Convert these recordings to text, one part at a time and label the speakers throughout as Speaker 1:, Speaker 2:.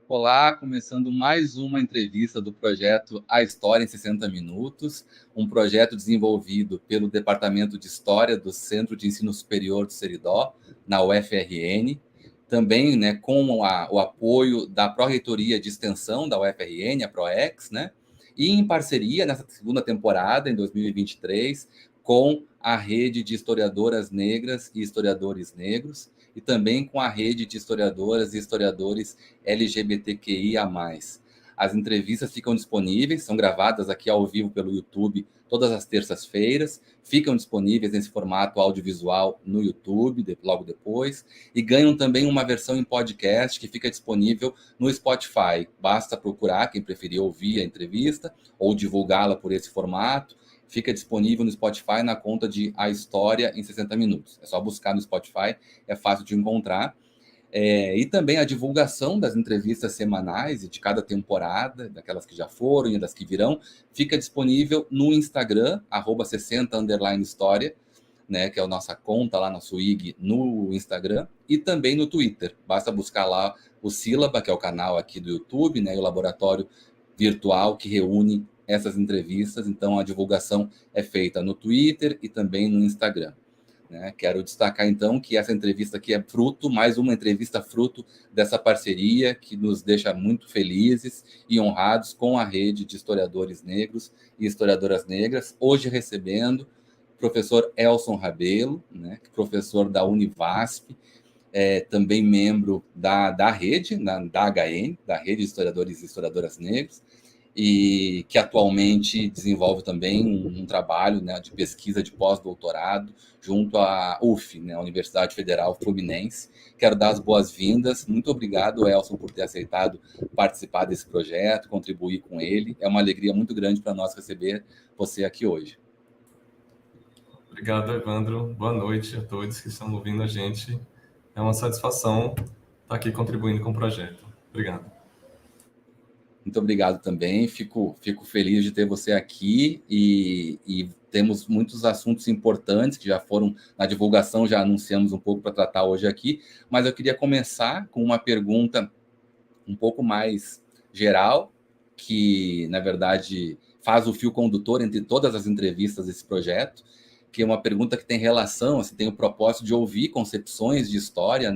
Speaker 1: Olá, começando mais uma entrevista do projeto A História em 60 Minutos, um projeto desenvolvido pelo Departamento de História do Centro de Ensino Superior do Seridó, na UFRN, também com o apoio da Pró-Reitoria de Extensão da UFRN, a PROEX, e em parceria nessa segunda temporada, em 2023, com a Rede de Historiadoras Negras e Historiadores Negros, e também com a Rede de Historiadoras e Historiadores LGBTQIA+. As entrevistas ficam disponíveis, são gravadas aqui ao vivo pelo YouTube todas as terças-feiras, ficam disponíveis nesse formato audiovisual no YouTube, logo depois, e ganham também uma versão em podcast que fica disponível no Spotify. Basta procurar, quem preferir ouvir a entrevista, ou divulgá-la por esse formato. Fica disponível no Spotify na conta de A História em 60 Minutos. É só buscar no Spotify, é fácil de encontrar. E também a divulgação das entrevistas semanais e de cada temporada, daquelas que já foram e das que virão, fica disponível no Instagram, @60_história, que é a nossa conta lá, nosso IG no Instagram, e também no Twitter. Basta buscar lá o Sílaba, que é o canal aqui do YouTube, e o laboratório virtual que reúne essas entrevistas. Então, a divulgação é feita no Twitter e também no Instagram. Quero destacar, então, que essa entrevista aqui é mais uma entrevista fruto dessa parceria que nos deixa muito felizes e honrados com a Rede de Historiadores Negros e Historiadoras Negras, hoje recebendo o professor Elson Rabelo, professor da Univasp, também membro da rede, da HN, da Rede de Historiadores e Historiadoras Negras, e que atualmente desenvolve também um trabalho de pesquisa de pós-doutorado junto à UF, a Universidade Federal Fluminense. Quero dar as boas-vindas. Muito obrigado, Elson, por ter aceitado participar desse projeto, contribuir com ele. É uma alegria muito grande para nós receber você aqui hoje.
Speaker 2: Obrigado, Evandro. Boa noite a todos que estão ouvindo a gente. É uma satisfação estar aqui contribuindo com o projeto. Obrigado.
Speaker 1: Muito obrigado também, fico feliz de ter você aqui e temos muitos assuntos importantes que já foram na divulgação, já anunciamos um pouco para tratar hoje aqui, mas eu queria começar com uma pergunta um pouco mais geral, que, na verdade, faz o fio condutor entre todas as entrevistas desse projeto, que é uma pergunta que tem relação, assim, tem o propósito de ouvir concepções de história,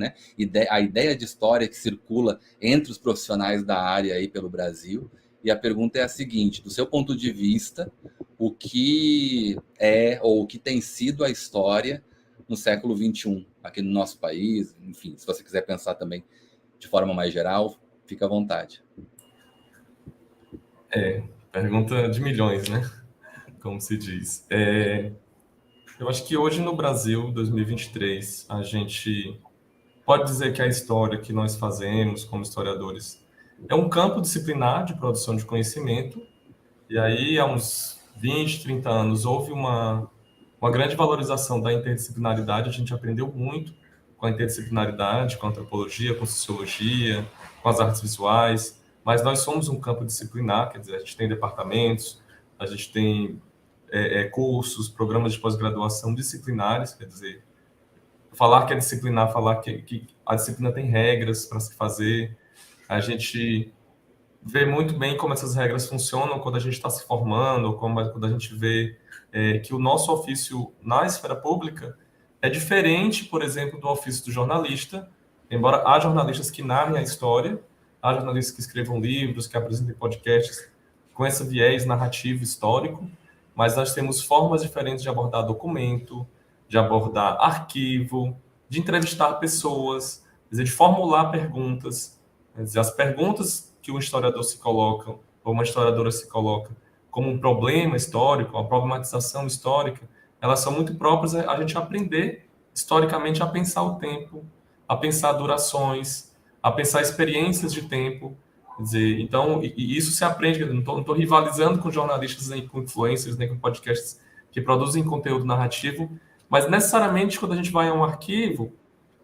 Speaker 1: a ideia de história que circula entre os profissionais da área aí pelo Brasil. E a pergunta é a seguinte: do seu ponto de vista, o que é ou o que tem sido a história no século XXI, aqui no nosso país? Enfim, se você quiser pensar também de forma mais geral, fica à vontade.
Speaker 2: Pergunta de milhões, né? Como se diz. Eu acho que hoje no Brasil, 2023, a gente pode dizer que a história que nós fazemos como historiadores é um campo disciplinar de produção de conhecimento. E aí, há uns 20, 30 anos, houve uma grande valorização da interdisciplinaridade. A gente aprendeu muito com a interdisciplinaridade, com a antropologia, com a sociologia, com as artes visuais, mas nós somos um campo disciplinar, quer dizer, a gente tem departamentos, a gente tem cursos, programas de pós-graduação disciplinares, quer dizer, falar que é disciplinar, falar que a disciplina tem regras para se fazer. A gente vê muito bem como essas regras funcionam quando a gente está se formando, ou quando a gente vê que o nosso ofício na esfera pública é diferente, por exemplo, do ofício do jornalista, embora há jornalistas que narrem a história, há jornalistas que escrevam livros, que apresentem podcasts com esse viés narrativo histórico, mas nós temos formas diferentes de abordar documento, de abordar arquivo, de entrevistar pessoas, quer dizer, de formular perguntas. Quer dizer, as perguntas que um historiador se coloca, ou uma historiadora se coloca, como um problema histórico, uma problematização histórica, elas são muito próprias a gente aprender historicamente a pensar o tempo, a pensar durações, a pensar experiências de tempo. Quer dizer, então, e isso se aprende. Não estou rivalizando com jornalistas, nem com influencers, nem com podcasts que produzem conteúdo narrativo, mas necessariamente quando a gente vai a um arquivo,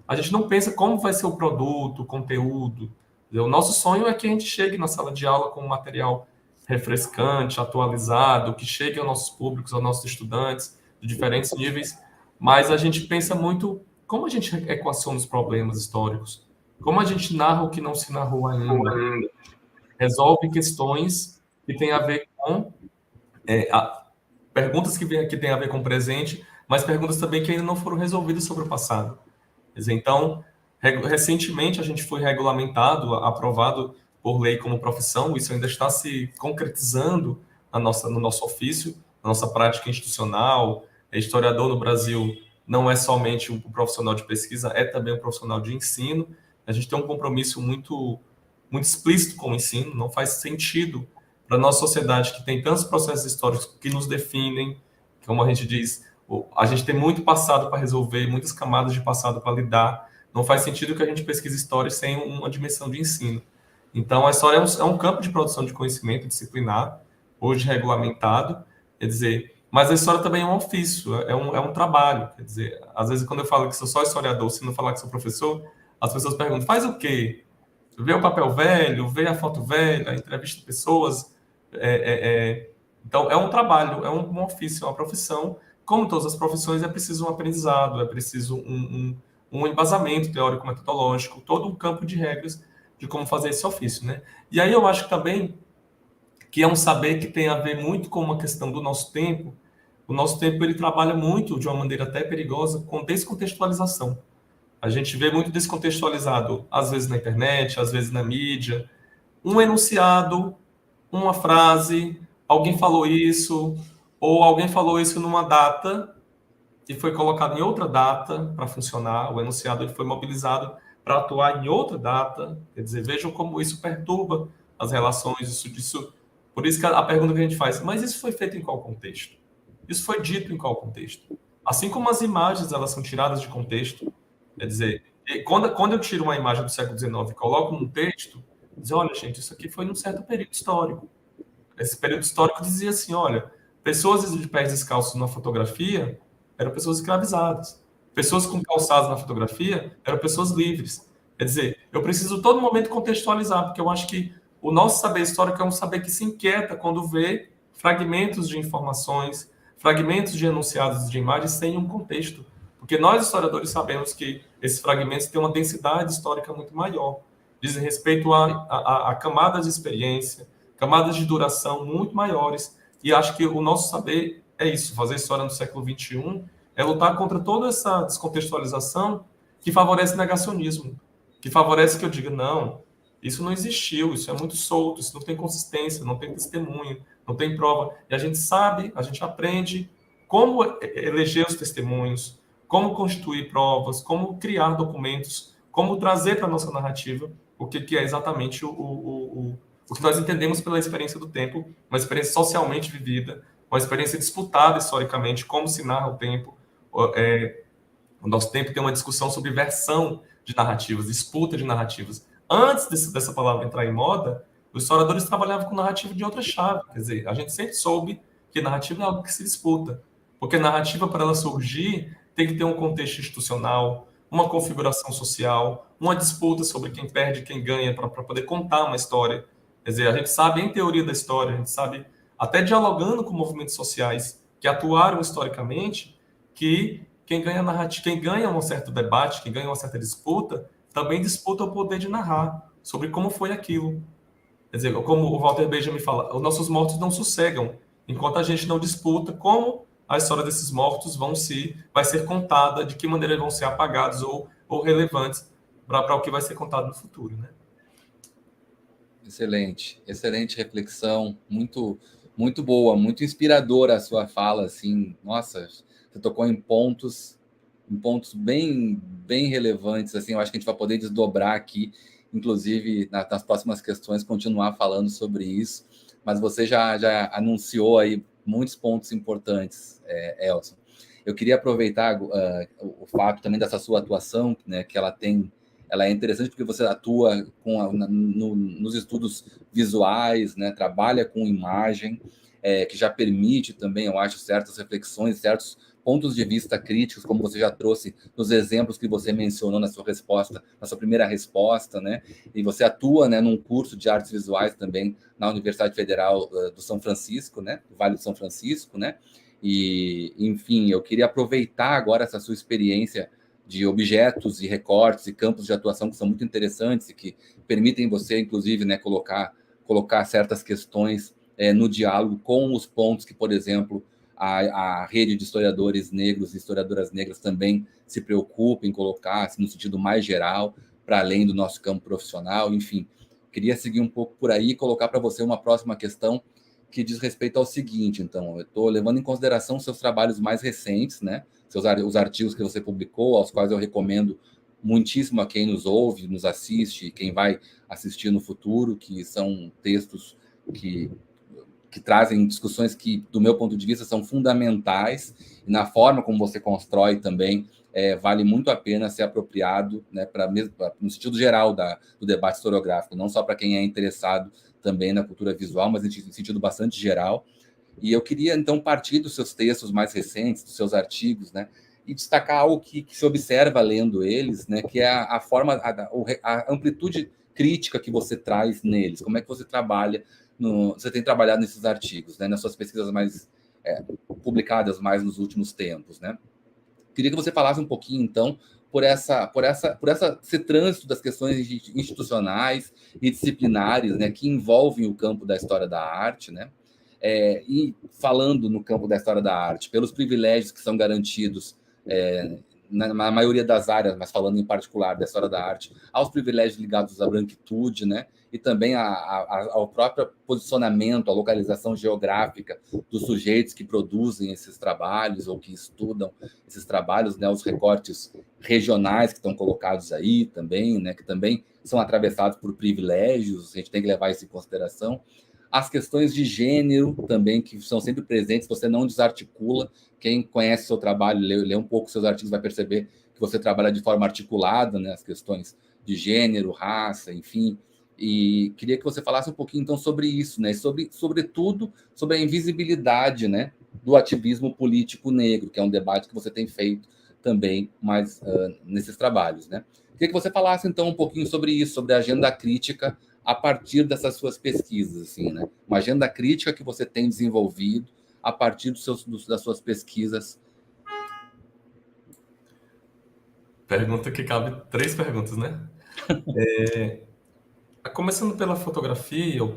Speaker 2: a gente não pensa como vai ser o produto, o conteúdo. O nosso sonho é que a gente chegue na sala de aula com um material refrescante, atualizado, que chegue aos nossos públicos, aos nossos estudantes de diferentes níveis, mas a gente pensa muito como a gente equaciona os problemas históricos, Como a gente narra o que não se narrou ainda? Resolve questões que têm a ver com perguntas que têm a ver com o presente, mas perguntas também que ainda não foram resolvidas sobre o passado. Quer dizer, então, recentemente a gente foi regulamentado, aprovado por lei como profissão, isso ainda está se concretizando no nosso ofício, na nossa prática institucional. Historiador no Brasil não é somente um profissional de pesquisa, é também um profissional de ensino. A gente tem um compromisso muito explícito com o ensino, não faz sentido para a nossa sociedade que tem tantos processos históricos que nos definem, como a gente diz, a gente tem muito passado para resolver, muitas camadas de passado para lidar. Não faz sentido que a gente pesquise história sem uma dimensão de ensino. Então, a história é um campo de produção de conhecimento disciplinar, hoje regulamentado, quer dizer, mas a história também é um ofício, é um trabalho. Quer dizer, às vezes, quando eu falo que sou só historiador, se não falar que sou professor, as pessoas perguntam: faz o quê? Vê o papel velho, vê a foto velha, entrevista pessoas. Então, é um trabalho, é um ofício, é uma profissão. Como todas as profissões, é preciso um aprendizado, é preciso um embasamento teórico-metodológico, todo um campo de regras de como fazer esse ofício, né? E aí eu acho também que é um saber que tem a ver muito com uma questão do nosso tempo. O nosso tempo, ele trabalha muito, de uma maneira até perigosa, com descontextualização. A gente vê muito descontextualizado, às vezes na internet, às vezes na mídia, um enunciado, uma frase, alguém falou isso, ou alguém falou isso numa data e foi colocado em outra data para funcionar. O enunciado ele foi mobilizado para atuar em outra data. Quer dizer, vejam como isso perturba as relações. Por isso que a pergunta que a gente faz: mas isso foi feito em qual contexto? Isso foi dito em qual contexto? Assim como as imagens elas são tiradas de contexto, quer dizer, quando eu tiro uma imagem do século XIX e coloco num texto, dizer: olha, gente, isso aqui foi num certo período histórico. Esse período histórico dizia assim: olha, pessoas de pés descalços na fotografia eram pessoas escravizadas. Pessoas com calçados na fotografia eram pessoas livres. Quer dizer, eu preciso todo momento contextualizar, porque eu acho que o nosso saber histórico é um saber que se inquieta quando vê fragmentos de informações, fragmentos de enunciados de imagens sem um contexto. Porque nós, historiadores, sabemos que esses fragmentos têm uma densidade histórica muito maior, dizem respeito a camadas de experiência, camadas de duração muito maiores. E acho que o nosso saber é isso: fazer história no século XXI é lutar contra toda essa descontextualização que favorece negacionismo, que favorece que eu diga: não, isso não existiu, isso é muito solto, isso não tem consistência, não tem testemunho, não tem prova. E a gente sabe, a gente aprende como eleger os testemunhos, como constituir provas, como criar documentos, como trazer para a nossa narrativa o que é exatamente o que nós entendemos pela experiência do tempo, uma experiência socialmente vivida, uma experiência disputada historicamente, como se narra o tempo. O nosso tempo tem uma discussão sobre versão de narrativas, disputa de narrativas. Antes dessa palavra entrar em moda, os historiadores trabalhavam com narrativa de outra chave. Quer dizer, a gente sempre soube que narrativa é algo que se disputa, porque narrativa, para ela surgir, tem que ter um contexto institucional, uma configuração social, uma disputa sobre quem perde e quem ganha para poder contar uma história. Quer dizer, a gente sabe em teoria da história, a gente sabe, até dialogando com movimentos sociais que atuaram historicamente, que quem ganha narrativa, quem ganha um certo debate, quem ganha uma certa disputa, também disputa o poder de narrar sobre como foi aquilo. Quer dizer, como o Walter Benjamin fala, os nossos mortos não sossegam enquanto a gente não disputa como a história desses mortos vai ser contada, de que maneira vão ser apagados ou relevantes para o que vai ser contado no futuro, né?
Speaker 1: Excelente, excelente reflexão, muito boa, muito inspiradora a sua fala, assim, nossa, você tocou em pontos bem relevantes, assim, eu acho que a gente vai poder desdobrar aqui, inclusive nas próximas questões, continuar falando sobre isso, mas você já anunciou aí muitos pontos importantes, Elson. Eu queria aproveitar o fato também dessa sua atuação, né, que ela é interessante porque você atua nos estudos visuais, né, trabalha com imagem, que já permite também, eu acho, certas reflexões, certos pontos de vista críticos, como você já trouxe nos exemplos que você mencionou na sua resposta, na sua primeira resposta, né? E você atua, né, num curso de artes visuais também na Universidade Federal do São Francisco, né, do Vale do São Francisco, né? E, enfim, eu queria aproveitar agora essa sua experiência de objetos e recortes e campos de atuação que são muito interessantes e que permitem você, inclusive, né, colocar certas questões no diálogo com os pontos que, por exemplo, a rede de historiadores negros e historiadoras negras também se preocupa em colocar, assim, no sentido mais geral, para além do nosso campo profissional, enfim. Queria seguir um pouco por aí e colocar para você uma próxima questão que diz respeito ao seguinte, então, eu estou levando em consideração seus trabalhos mais recentes, né? Os artigos que você publicou, aos quais eu recomendo muitíssimo a quem nos ouve, nos assiste, quem vai assistir no futuro, que são textos que trazem discussões que, do meu ponto de vista, são fundamentais, e na forma como você constrói também, vale muito a pena ser apropriado, né, no sentido geral do debate historiográfico, não só para quem é interessado também na cultura visual, mas em sentido bastante geral. E eu queria, então, partir dos seus textos mais recentes, dos seus artigos, né, e destacar algo que se observa lendo eles, né, que é a forma, a amplitude crítica que você traz neles. Como é que você trabalha, você tem trabalhado nesses artigos, né, nas suas pesquisas mais publicadas mais nos últimos tempos, né? Queria que você falasse um pouquinho, então, por esse trânsito das questões institucionais e disciplinares, né, que envolvem o campo da história da arte, né? E falando no campo da história da arte, pelos privilégios que são garantidos na maioria das áreas, mas falando em particular da história da arte, aos privilégios ligados à branquitude, né? E também ao próprio posicionamento, à localização geográfica dos sujeitos que produzem esses trabalhos ou que estudam esses trabalhos, né? Os recortes regionais que estão colocados aí também, né? Que também são atravessados por privilégios, a gente tem que levar isso em consideração. As questões de gênero também, que são sempre presentes, você não desarticula. Quem conhece o seu trabalho, lê um pouco seus artigos, vai perceber que você trabalha de forma articulada, né, as questões de gênero, raça, enfim. E queria que você falasse um pouquinho, então, sobre isso, né, sobretudo sobre a invisibilidade, né, do ativismo político negro, que é um debate que você tem feito também mais nesses trabalhos, né. Queria que você falasse, então, um pouquinho sobre isso, sobre a agenda crítica a partir dessas suas pesquisas, assim, né? Uma agenda crítica que você tem desenvolvido a partir das suas pesquisas.
Speaker 2: Pergunta que cabe 3 perguntas, né? Começando pela fotografia ou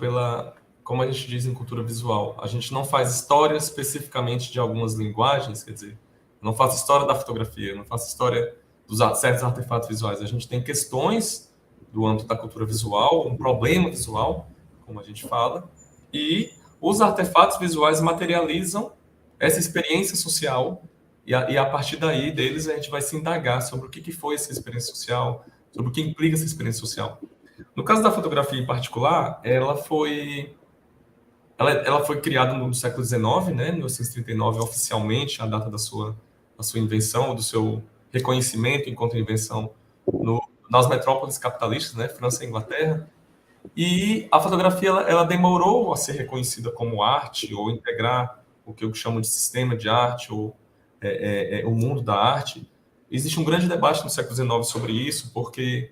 Speaker 2: como a gente diz em cultura visual, a gente não faz história especificamente de algumas linguagens, quer dizer, não faço história da fotografia, não faço história dos certos artefatos visuais. A gente tem questões do âmbito da cultura visual, um problema visual, como a gente fala, e os artefatos visuais materializam essa experiência social e a partir daí deles a gente vai se indagar sobre o que foi essa experiência social, sobre o que implica essa experiência social. No caso da fotografia em particular, ela foi criada no século XIX, né, 1939, oficialmente, a data da sua invenção, do seu reconhecimento enquanto invenção nas metrópoles capitalistas, né, França e Inglaterra. E a fotografia ela demorou a ser reconhecida como arte ou integrar o que eu chamo de sistema de arte ou o mundo da arte. Existe um grande debate no século XIX sobre isso, porque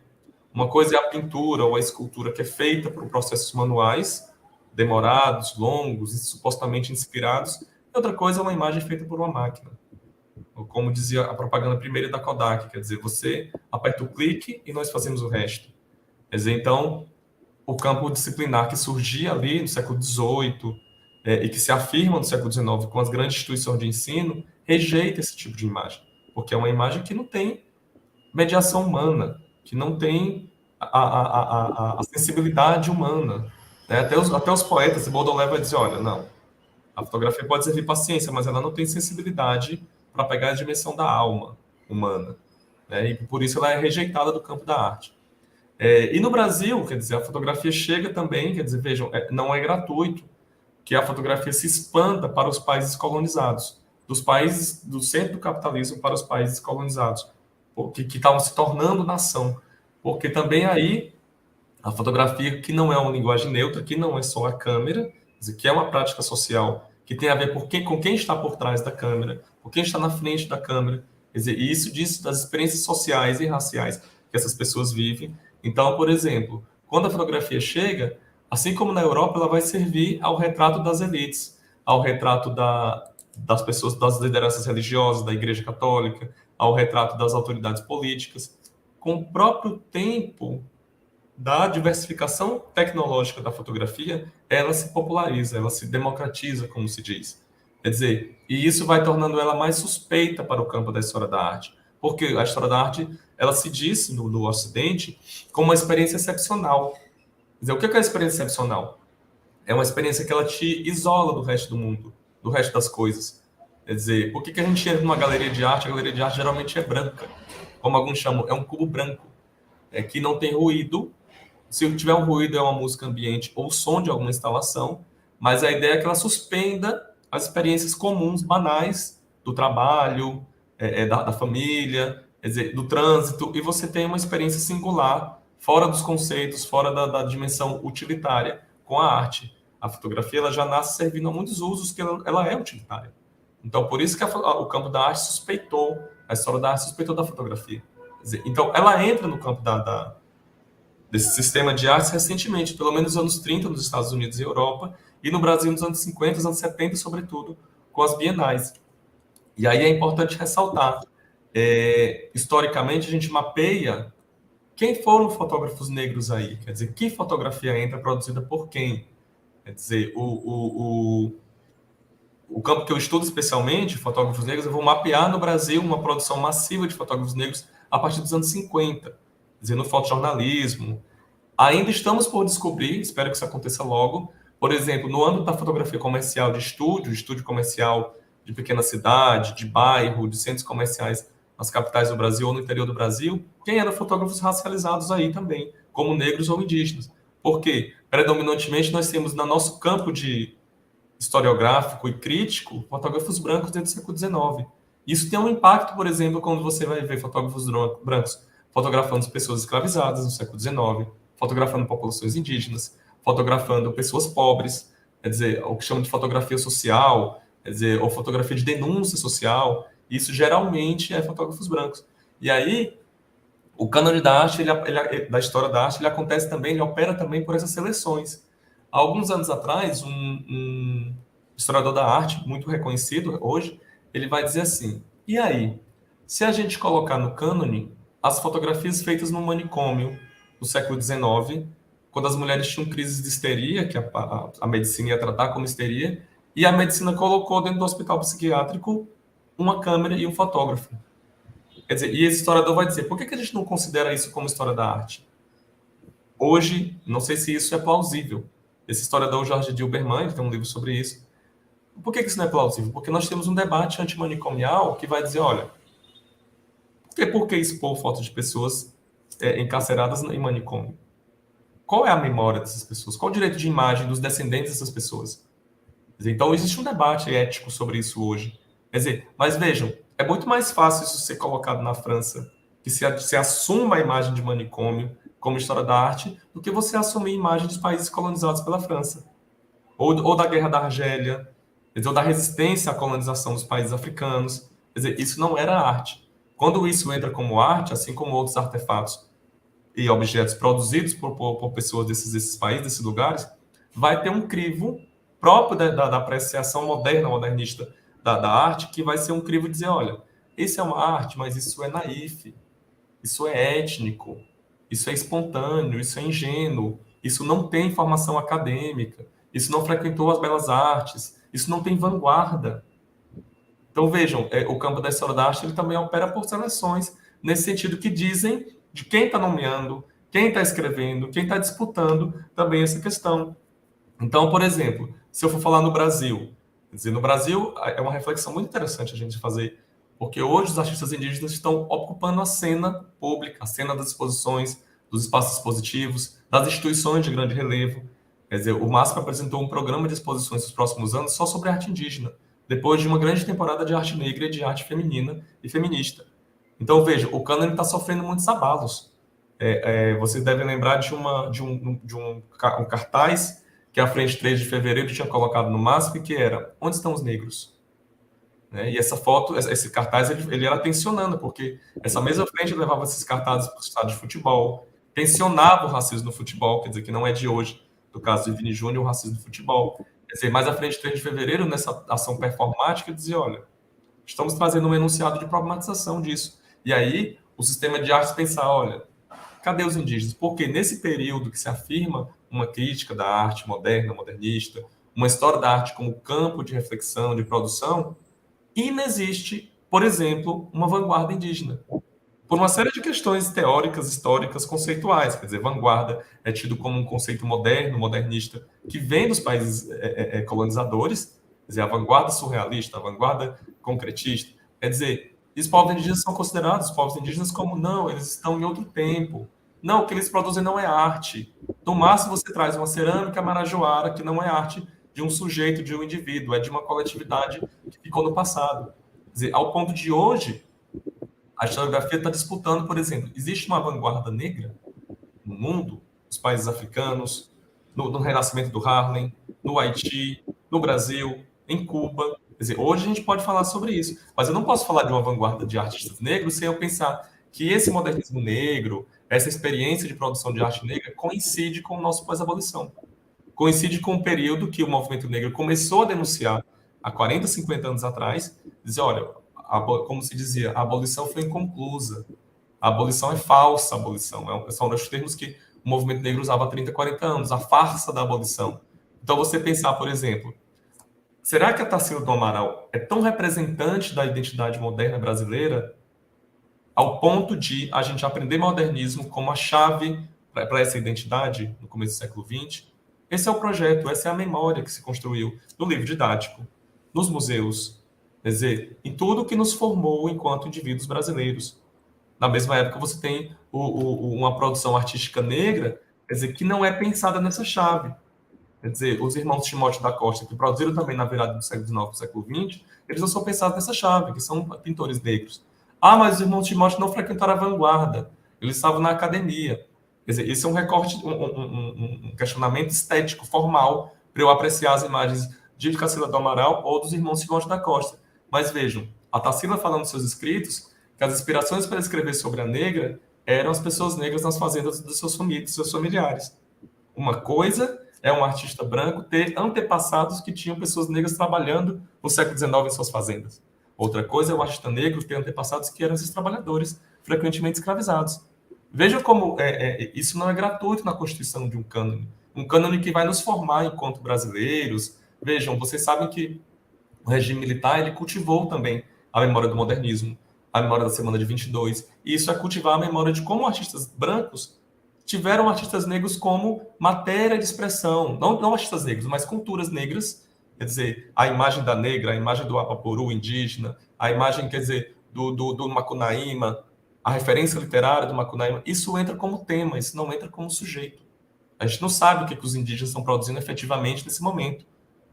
Speaker 2: uma coisa é a pintura ou a escultura que é feita por processos manuais, demorados, longos e supostamente inspirados, e outra coisa é uma imagem feita por uma máquina. Como dizia a propaganda primeira da Kodak, quer dizer, você aperta o clique e nós fazemos o resto. Quer dizer, então, o campo disciplinar que surgia ali no século XVIII e que se afirma no século XIX com as grandes instituições de ensino, rejeita esse tipo de imagem, porque é uma imagem que não tem mediação humana, que não tem a sensibilidade humana. Né? Até os poetas, Baudelaire vai dizer, olha, não, a fotografia pode servir para a ciência, mas ela não tem sensibilidade para pegar a dimensão da alma humana. Né? E por isso ela é rejeitada do campo da arte. E no Brasil, quer dizer, a fotografia chega também, quer dizer, vejam, não é gratuito que a fotografia se expanda para os países colonizados, dos países do centro do capitalismo para os países colonizados, que estavam se tornando nação. Porque também aí, a fotografia, que não é uma linguagem neutra, que não é só a câmera, quer dizer, que é uma prática social, que tem a ver com quem está por trás da câmera, por quem está na frente da câmera, quer dizer, e isso diz das experiências sociais e raciais que essas pessoas vivem. Então, por exemplo, quando a fotografia chega, assim como na Europa, ela vai servir ao retrato das elites, ao retrato das pessoas, das lideranças religiosas, da Igreja Católica, ao retrato das autoridades políticas. Com o próprio tempo da diversificação tecnológica da fotografia, ela se populariza, ela se democratiza, como se diz. Quer dizer, e isso vai tornando ela mais suspeita para o campo da história da arte, porque a história da arte, ela se diz no Ocidente como uma experiência excepcional. Quer dizer, o que é a experiência excepcional? É uma experiência que ela te isola do resto do mundo, do resto das coisas. Quer dizer, por que a gente entra numa galeria de arte? A galeria de arte geralmente é branca, como alguns chamam, é um cubo branco, que não tem ruído. Se tiver um ruído, é uma música ambiente ou som de alguma instalação, mas a ideia é que ela suspenda as experiências comuns, banais, do trabalho, da família, quer dizer, do trânsito, e você tem uma experiência singular, fora dos conceitos, fora da dimensão utilitária, com a arte. A fotografia ela já nasce servindo a muitos usos que ela é utilitária. Então, por isso que o campo da arte suspeitou, a história da arte suspeitou da fotografia. Quer dizer, então, ela entra no campo desse sistema de artes recentemente, pelo menos nos anos 30 nos Estados Unidos e Europa, e no Brasil nos anos 50, nos anos 70, sobretudo, com as bienais. E aí é importante ressaltar, historicamente a gente mapeia quem foram fotógrafos negros aí, quer dizer, que fotografia entra produzida por quem. Quer dizer, o campo que eu estudo especialmente, fotógrafos negros, eu vou mapear no Brasil uma produção massiva de fotógrafos negros a partir dos anos 50, quer dizer, no fotojornalismo. Ainda estamos por descobrir, espero que isso aconteça logo, por exemplo, no âmbito da fotografia comercial de estúdio comercial de pequena cidade, de bairro, de centros comerciais nas capitais do Brasil ou no interior do Brasil, quem eram fotógrafos racializados aí também, como negros ou indígenas. Por quê? Predominantemente nós temos no nosso campo de historiográfico e crítico fotógrafos brancos dentro do século XIX. Isso tem um impacto, por exemplo, quando você vai ver fotógrafos brancos fotografando pessoas escravizadas no século XIX, fotografando populações indígenas, fotografando pessoas pobres, quer dizer, o que chamam de fotografia social, quer dizer, ou fotografia de denúncia social. Isso geralmente é fotógrafos brancos. E aí, o cânone da arte, da história da arte, ele acontece também, ele opera também por essas seleções. Há alguns anos atrás, um historiador da arte, muito reconhecido hoje, ele vai dizer assim, e aí, se a gente colocar no cânone as fotografias feitas no manicômio no século XIX, quando as mulheres tinham crises de histeria, que a medicina ia tratar como histeria, e a medicina colocou dentro do hospital psiquiátrico uma câmera e um fotógrafo. Quer dizer, e esse historiador vai dizer, por que a gente não considera isso como história da arte? Hoje, não sei se isso é plausível. Esse historiador, Jorge Dilberman, ele tem um livro sobre isso. Por que isso não é plausível? Porque nós temos um debate antimanicomial que vai dizer, olha, por que expor fotos de pessoas encarceradas em manicômio? Qual é a memória dessas pessoas? Qual o direito de imagem dos descendentes dessas pessoas? Então, existe um debate ético sobre isso hoje. Quer dizer, mas vejam, é muito mais fácil isso ser colocado na França, que se assuma a imagem de manicômio como história da arte, do que você assumir a imagem dos países colonizados pela França. Ou da Guerra da Argélia, quer dizer, ou da resistência à colonização dos países africanos. Quer dizer, isso não era arte. Quando isso entra como arte, assim como outros artefatos e objetos produzidos por pessoas desses países, desses lugares, vai ter um crivo próprio da apreciação moderna, modernista da arte, que vai ser um crivo de dizer, olha, isso é uma arte, mas isso é naif, isso é étnico, isso é espontâneo, isso é ingênuo, isso não tem formação acadêmica, isso não frequentou as belas artes, isso não tem vanguarda. Então, vejam, o campo da história da arte ele também opera por seleções, nesse sentido que dizem de quem está nomeando, quem está escrevendo, quem está disputando também essa questão. Então, por exemplo, se eu for falar no Brasil, quer dizer, no Brasil é uma reflexão muito interessante a gente fazer, porque hoje os artistas indígenas estão ocupando a cena pública, a cena das exposições, dos espaços expositivos, das instituições de grande relevo. Quer dizer, o MASP apresentou um programa de exposições nos próximos anos só sobre arte indígena, depois de uma grande temporada de arte negra e de arte feminina e feminista. Então, veja, o cânone está sofrendo muitos abalos. Vocês devem lembrar de um cartaz que a Frente 3 de Fevereiro tinha colocado no MASP, que era Onde estão os negros? E essa foto, esse cartaz, ele era tensionando, porque essa mesma frente levava esses cartazes para o estádio de futebol, tensionava o racismo no futebol, quer dizer, que não é de hoje, do caso de Vini Júnior, o racismo no futebol. Quer dizer, mas a Frente 3 de Fevereiro, nessa ação performática, dizia, olha, Estamos trazendo um enunciado de problematização disso. E aí, o sistema de artes pensar, olha, cadê os indígenas? Porque nesse período que se afirma uma crítica da arte moderna, modernista, uma história da arte como campo de reflexão, de produção, inexiste, por exemplo, uma vanguarda indígena. Por uma série de questões teóricas, históricas, conceituais. Quer dizer, vanguarda é tido como um conceito moderno, modernista, que vem dos países colonizadores, quer dizer, a vanguarda surrealista, a vanguarda concretista. Quer dizer, e os povos indígenas são considerados, os povos indígenas, como não, eles estão em outro tempo. Não, o que eles produzem não é arte. No máximo, você traz uma cerâmica marajoara, que não é arte de um sujeito, de um indivíduo, é de uma coletividade que ficou no passado. Quer dizer, ao ponto de hoje, a historiografia está disputando, por exemplo, existe uma vanguarda negra no mundo, nos países africanos, no renascimento do Harlem, no Haiti, no Brasil, em Cuba. Quer dizer, hoje a gente pode falar sobre isso, mas eu não posso falar de uma vanguarda de artistas negros sem eu pensar que esse modernismo negro, essa experiência de produção de arte negra coincide com o nosso pós-abolição. Coincide com o período que o movimento negro começou a denunciar há 40, 50 anos atrás, dizer, olha, como se dizia, a abolição foi inconclusa, a abolição é falsa, a abolição, são os termos que o movimento negro usava há 30, 40 anos, a farsa da abolição. Então, você pensar, por exemplo, será que a Tarsila do Amaral é tão representante da identidade moderna brasileira ao ponto de a gente aprender modernismo como a chave para essa identidade no começo do século XX? Esse é o projeto, essa é a memória que se construiu no livro didático, nos museus, quer dizer, em tudo que nos formou enquanto indivíduos brasileiros. Na mesma época, você tem uma produção artística negra, quer dizer, que não é pensada nessa chave. Quer dizer, os irmãos Timóteo da Costa, que produziram também na virada do século XIX para o século XX, eles não são pensados nessa chave, que são pintores negros. Ah, mas os irmãos Timóteo não frequentaram a vanguarda, eles estavam na academia. Quer dizer, esse é um recorte, um questionamento estético, formal, para eu apreciar as imagens de Tarsila do Amaral ou dos irmãos Timóteo da Costa. Mas vejam, a Tarsila falando nos seus escritos que as inspirações para escrever sobre a negra eram as pessoas negras nas fazendas dos seus familiares. Uma coisa é um artista branco ter antepassados que tinham pessoas negras trabalhando no século XIX em suas fazendas. Outra coisa é o artista negro ter antepassados que eram esses trabalhadores, frequentemente escravizados. Vejam como isso não é gratuito na constituição de um cânone que vai nos formar enquanto brasileiros. Vejam, vocês sabem que o regime militar ele cultivou também a memória do modernismo, a memória da Semana de 22, e isso é cultivar a memória de como artistas brancos tiveram artistas negros como matéria de expressão, não artistas negros, mas culturas negras, quer dizer, a imagem da negra, a imagem do Apapuru indígena, a imagem, quer dizer, do Macunaíma, a referência literária do Macunaíma, isso entra como tema, isso não entra como sujeito. A gente não sabe o que os indígenas estão produzindo efetivamente nesse momento,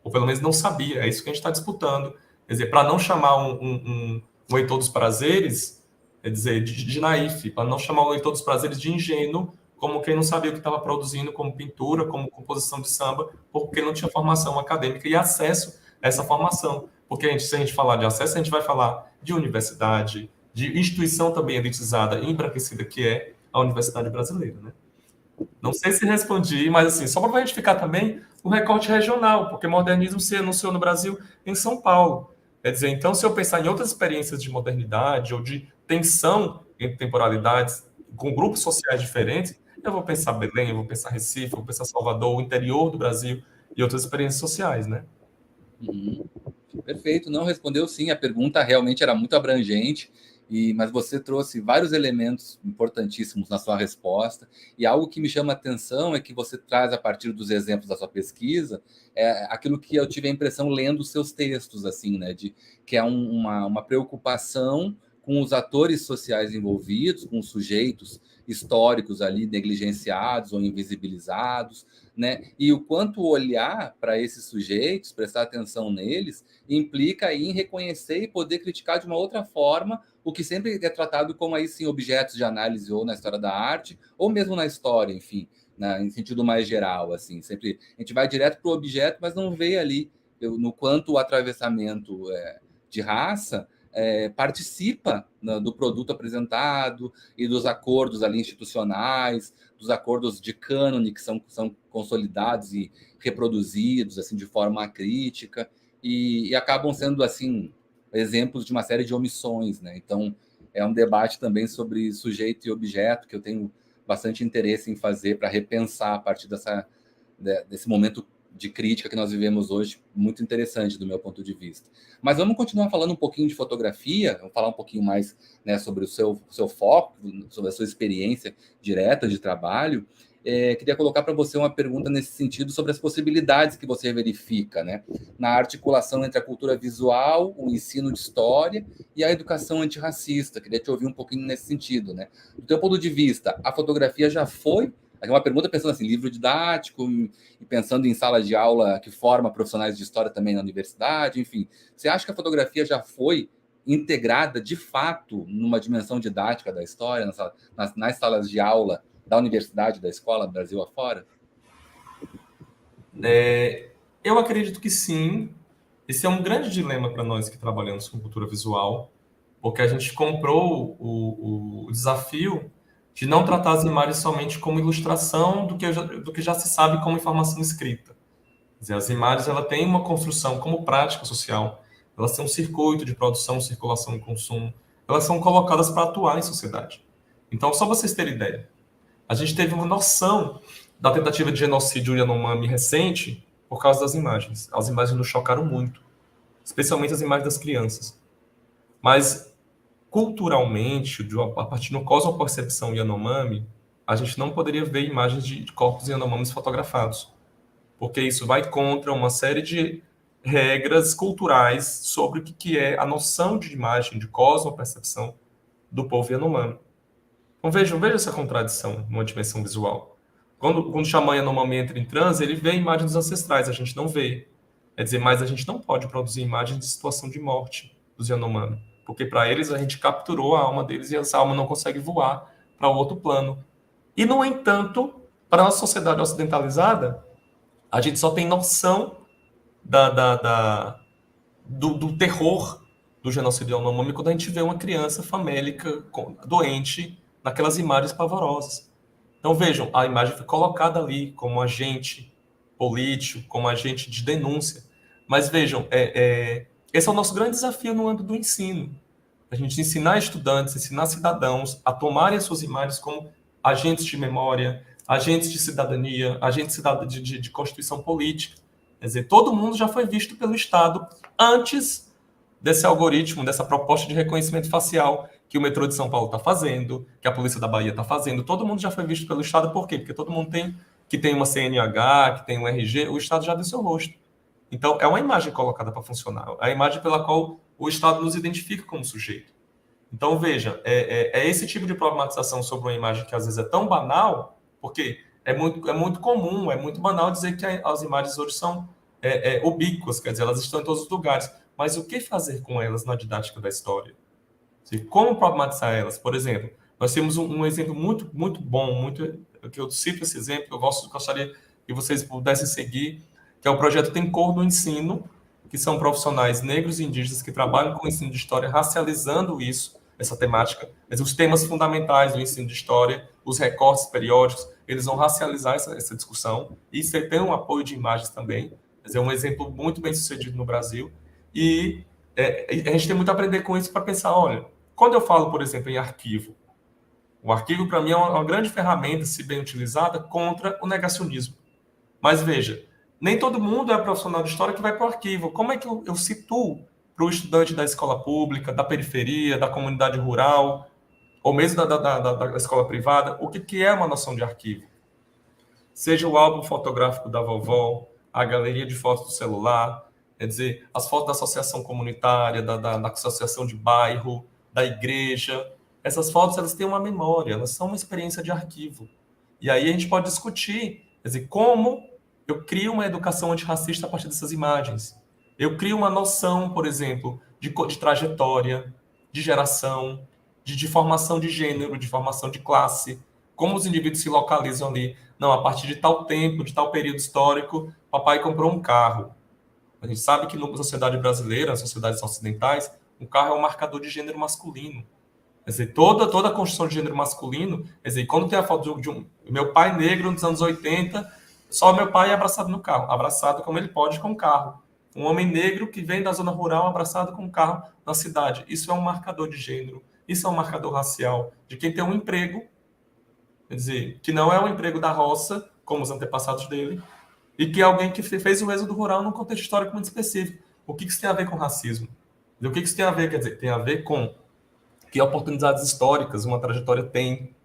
Speaker 2: ou pelo menos não sabia, é isso que a gente está disputando. Quer dizer, para não chamar um Heitor dos Prazeres, quer dizer, de naif, para não chamar o Heitor dos Prazeres de ingênuo, como quem não sabia o que estava produzindo como pintura, como composição de samba, porque não tinha formação acadêmica e acesso a essa formação. Porque se a gente falar de acesso, a gente vai falar de universidade, de instituição também elitizada e embranquecida, que é a Universidade Brasileira, né? Não sei se respondi, mas assim, só para a gente ficar também o recorte regional, porque modernismo se anunciou no Brasil em São Paulo. Quer dizer, então, se eu pensar em outras experiências de modernidade ou de tensão entre temporalidades com grupos sociais diferentes, eu vou pensar Belém, eu vou pensar Recife, eu vou pensar Salvador, o interior do Brasil e outras experiências sociais, né?
Speaker 1: Uhum. Perfeito, não respondeu sim, a pergunta realmente era muito abrangente, mas você trouxe vários elementos importantíssimos na sua resposta, e algo que me chama a atenção é que você traz, a partir dos exemplos da sua pesquisa, aquilo que eu tive a impressão lendo os seus textos, assim, né, que é uma preocupação com os atores sociais envolvidos, com os sujeitos históricos ali negligenciados ou invisibilizados, né? E o quanto olhar para esses sujeitos, prestar atenção neles, implica em reconhecer e poder criticar de uma outra forma o que sempre é tratado como aí sim objetos de análise ou na história da arte ou mesmo na história, enfim, em sentido mais geral, assim, sempre a gente vai direto para o objeto, mas não vê ali no quanto o atravessamento de raça participa do produto apresentado e dos acordos ali institucionais, dos acordos de cânone que são consolidados e reproduzidos assim de forma crítica e acabam sendo assim exemplos de uma série de omissões, né? Então, é um debate também sobre sujeito e objeto que eu tenho bastante interesse em fazer para repensar a partir desse momento de crítica que nós vivemos hoje, muito interessante do meu ponto de vista. Mas vamos continuar falando um pouquinho de fotografia, vamos falar um pouquinho mais, né, sobre o seu foco, sobre a sua experiência direta de trabalho. Queria colocar para você uma pergunta nesse sentido sobre as possibilidades que você verifica, né, na articulação entre a cultura visual, o ensino de história e a educação antirracista. Queria te ouvir um pouquinho nesse sentido, né? Do teu ponto de vista, a fotografia já foi... Aqui uma pergunta pensando assim, livro didático, e pensando em sala de aula que forma profissionais de história também na universidade, enfim. Você acha que a fotografia já foi integrada, de fato, numa dimensão didática da história, nas salas de aula da universidade, da escola, Brasil afora?
Speaker 2: Eu acredito que sim. Esse é um grande dilema para nós que trabalhamos com cultura visual, porque a gente comprou o desafio de não tratar as imagens somente como ilustração do que já se sabe como informação escrita. Quer dizer, as imagens ela têm uma construção como prática social, elas têm um circuito de produção, circulação e consumo, elas são colocadas para atuar em sociedade. Então, só para vocês terem ideia, a gente teve uma noção da tentativa de genocídio Yanomami recente por causa das imagens. As imagens nos chocaram muito, especialmente as imagens das crianças. Mas, culturalmente, a partir do cosmopercepção Yanomami, a gente não poderia ver imagens de corpos Yanomamis fotografados, porque isso vai contra uma série de regras culturais sobre o que é a noção de imagem, de cosmopercepção do povo Yanomami. Então veja essa contradição numa dimensão visual. Quando o xamã Yanomami entra em transe, ele vê imagens dos ancestrais, a gente não vê. Quer dizer, mas a gente não pode produzir imagens de situação de morte dos Yanomami, porque para eles a gente capturou a alma deles e essa alma não consegue voar para o outro plano. E, no entanto, para a nossa sociedade ocidentalizada, a gente só tem noção do terror do genocídio Yanomami quando a gente vê uma criança famélica, doente, naquelas imagens pavorosas. Então, vejam, a imagem foi colocada ali como agente político, como agente de denúncia. Mas vejam, esse é o nosso grande desafio no âmbito do ensino. A gente ensinar estudantes, ensinar cidadãos a tomarem as suas imagens como agentes de memória, agentes de cidadania, agentes de constituição política. Quer dizer, todo mundo já foi visto pelo Estado antes desse algoritmo, dessa proposta de reconhecimento facial que o metrô de São Paulo está fazendo, que a polícia da Bahia está fazendo. Todo mundo já foi visto pelo Estado, por quê? Porque todo mundo que tem uma CNH, que tem um RG, o Estado já viu seu rosto. Então, é uma imagem colocada para funcionar, é a imagem pela qual o Estado nos identifica como sujeito. Então, veja, é esse tipo de problematização sobre uma imagem que às vezes é tão banal, porque é muito comum, é muito banal dizer que as imagens hoje são ubíquas, quer dizer, elas estão em todos os lugares. Mas o que fazer com elas na didática da história? Como problematizar elas? Por exemplo, nós temos um exemplo muito, muito bom, que eu cito esse exemplo, eu gostaria que vocês pudessem seguir, que é o projeto Tem Cor no Ensino, que são profissionais negros e indígenas que trabalham com o ensino de história, racializando essa temática, mas os temas fundamentais do ensino de história, os recortes periódicos, eles vão racializar essa discussão, e isso tem um apoio de imagens também, é um exemplo muito bem sucedido no Brasil, e a gente tem muito a aprender com isso para pensar, olha, quando eu falo, por exemplo, em arquivo, o arquivo para mim é uma grande ferramenta, se bem utilizada, contra o negacionismo. Mas veja, nem todo mundo é profissional de história que vai para o arquivo. Como é que eu situo para o estudante da escola pública, da periferia, da comunidade rural, ou mesmo da escola privada, o que é uma noção de arquivo? Seja o álbum fotográfico da vovó, a galeria de fotos do celular, quer dizer, as fotos da associação comunitária, da associação de bairro, da igreja. Essas fotos, elas têm uma memória, elas são uma experiência de arquivo. E aí a gente pode discutir, quer dizer, como eu crio uma educação antirracista a partir dessas imagens. Eu crio uma noção, por exemplo, de trajetória, de geração, de formação de gênero, de formação de classe, como os indivíduos se localizam ali. Não, a partir de tal tempo, de tal período histórico, papai comprou um carro. A gente sabe que na sociedade brasileira, nas sociedades ocidentais, um carro é um marcador de gênero masculino. Quer dizer, toda a construção de gênero masculino, quer dizer, quando tem a foto de meu pai negro nos anos 80, só meu pai é abraçado no carro, abraçado como ele pode com o carro. Um homem negro que vem da zona rural abraçado com um carro na cidade. Isso é um marcador de gênero, isso é um marcador racial, de quem tem um emprego, quer dizer, que não é um emprego da roça, como os antepassados dele, e que é alguém que fez o êxodo rural num contexto histórico muito específico. O que isso tem a ver com racismo? O que isso tem a ver? Quer dizer, tem a ver com que oportunidades históricas uma trajetória tem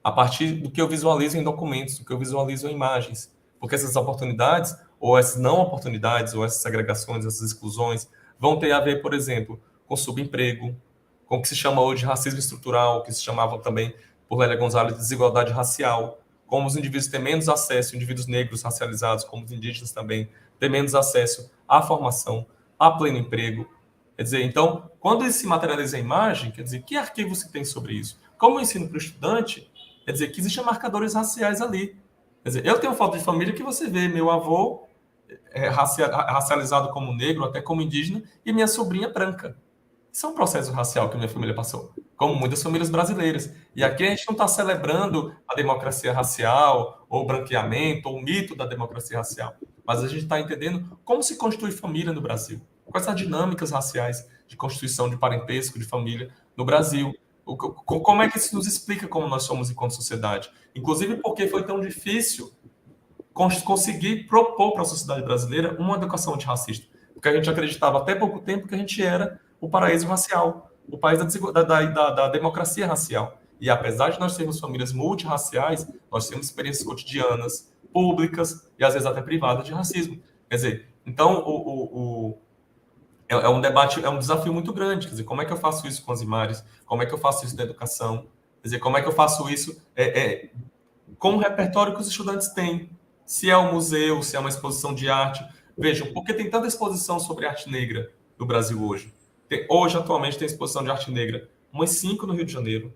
Speaker 2: a partir do que eu visualizo em documentos, do que eu visualizo em imagens. Porque essas oportunidades, ou essas não oportunidades, ou essas segregações, essas exclusões, vão ter a ver, por exemplo, com subemprego, com o que se chama hoje de racismo estrutural, que se chamava também, por Lélia Gonzalez, de desigualdade racial, como os indivíduos têm menos acesso, indivíduos negros racializados, como os indígenas também, têm menos acesso à formação, a pleno emprego. Quer dizer, então, quando isso se materializa em imagem, quer dizer, que arquivo se tem sobre isso? Como eu ensino para o estudante, quer dizer, que existem marcadores raciais ali. Quer dizer, eu tenho foto de família que você vê meu avô racializado como negro, até como indígena, e minha sobrinha branca. Isso é um processo racial que minha família passou, como muitas famílias brasileiras. E aqui a gente não está celebrando a democracia racial, ou o branqueamento, ou o mito da democracia racial, mas a gente está entendendo como se constitui família no Brasil, quais são as dinâmicas raciais de constituição de parentesco, de família no Brasil. Como é que isso nos explica como nós somos enquanto sociedade? Inclusive porque foi tão difícil conseguir propor para a sociedade brasileira uma educação antirracista. Porque a gente acreditava até pouco tempo que a gente era o paraíso racial, o país da democracia racial. E apesar de nós termos famílias multirraciais, nós temos experiências cotidianas, públicas e às vezes até privadas de racismo. Quer dizer, então é um debate, é um desafio muito grande. Quer dizer, como é que eu faço isso com as imagens? Como é que eu faço isso na educação? Quer dizer, como é que eu faço isso com o repertório que os estudantes têm? Se é um museu, se é uma exposição de arte. Vejam, por que tem tanta exposição sobre arte negra no Brasil hoje? Hoje, atualmente, tem exposição de arte negra. Umas 5 no Rio de Janeiro,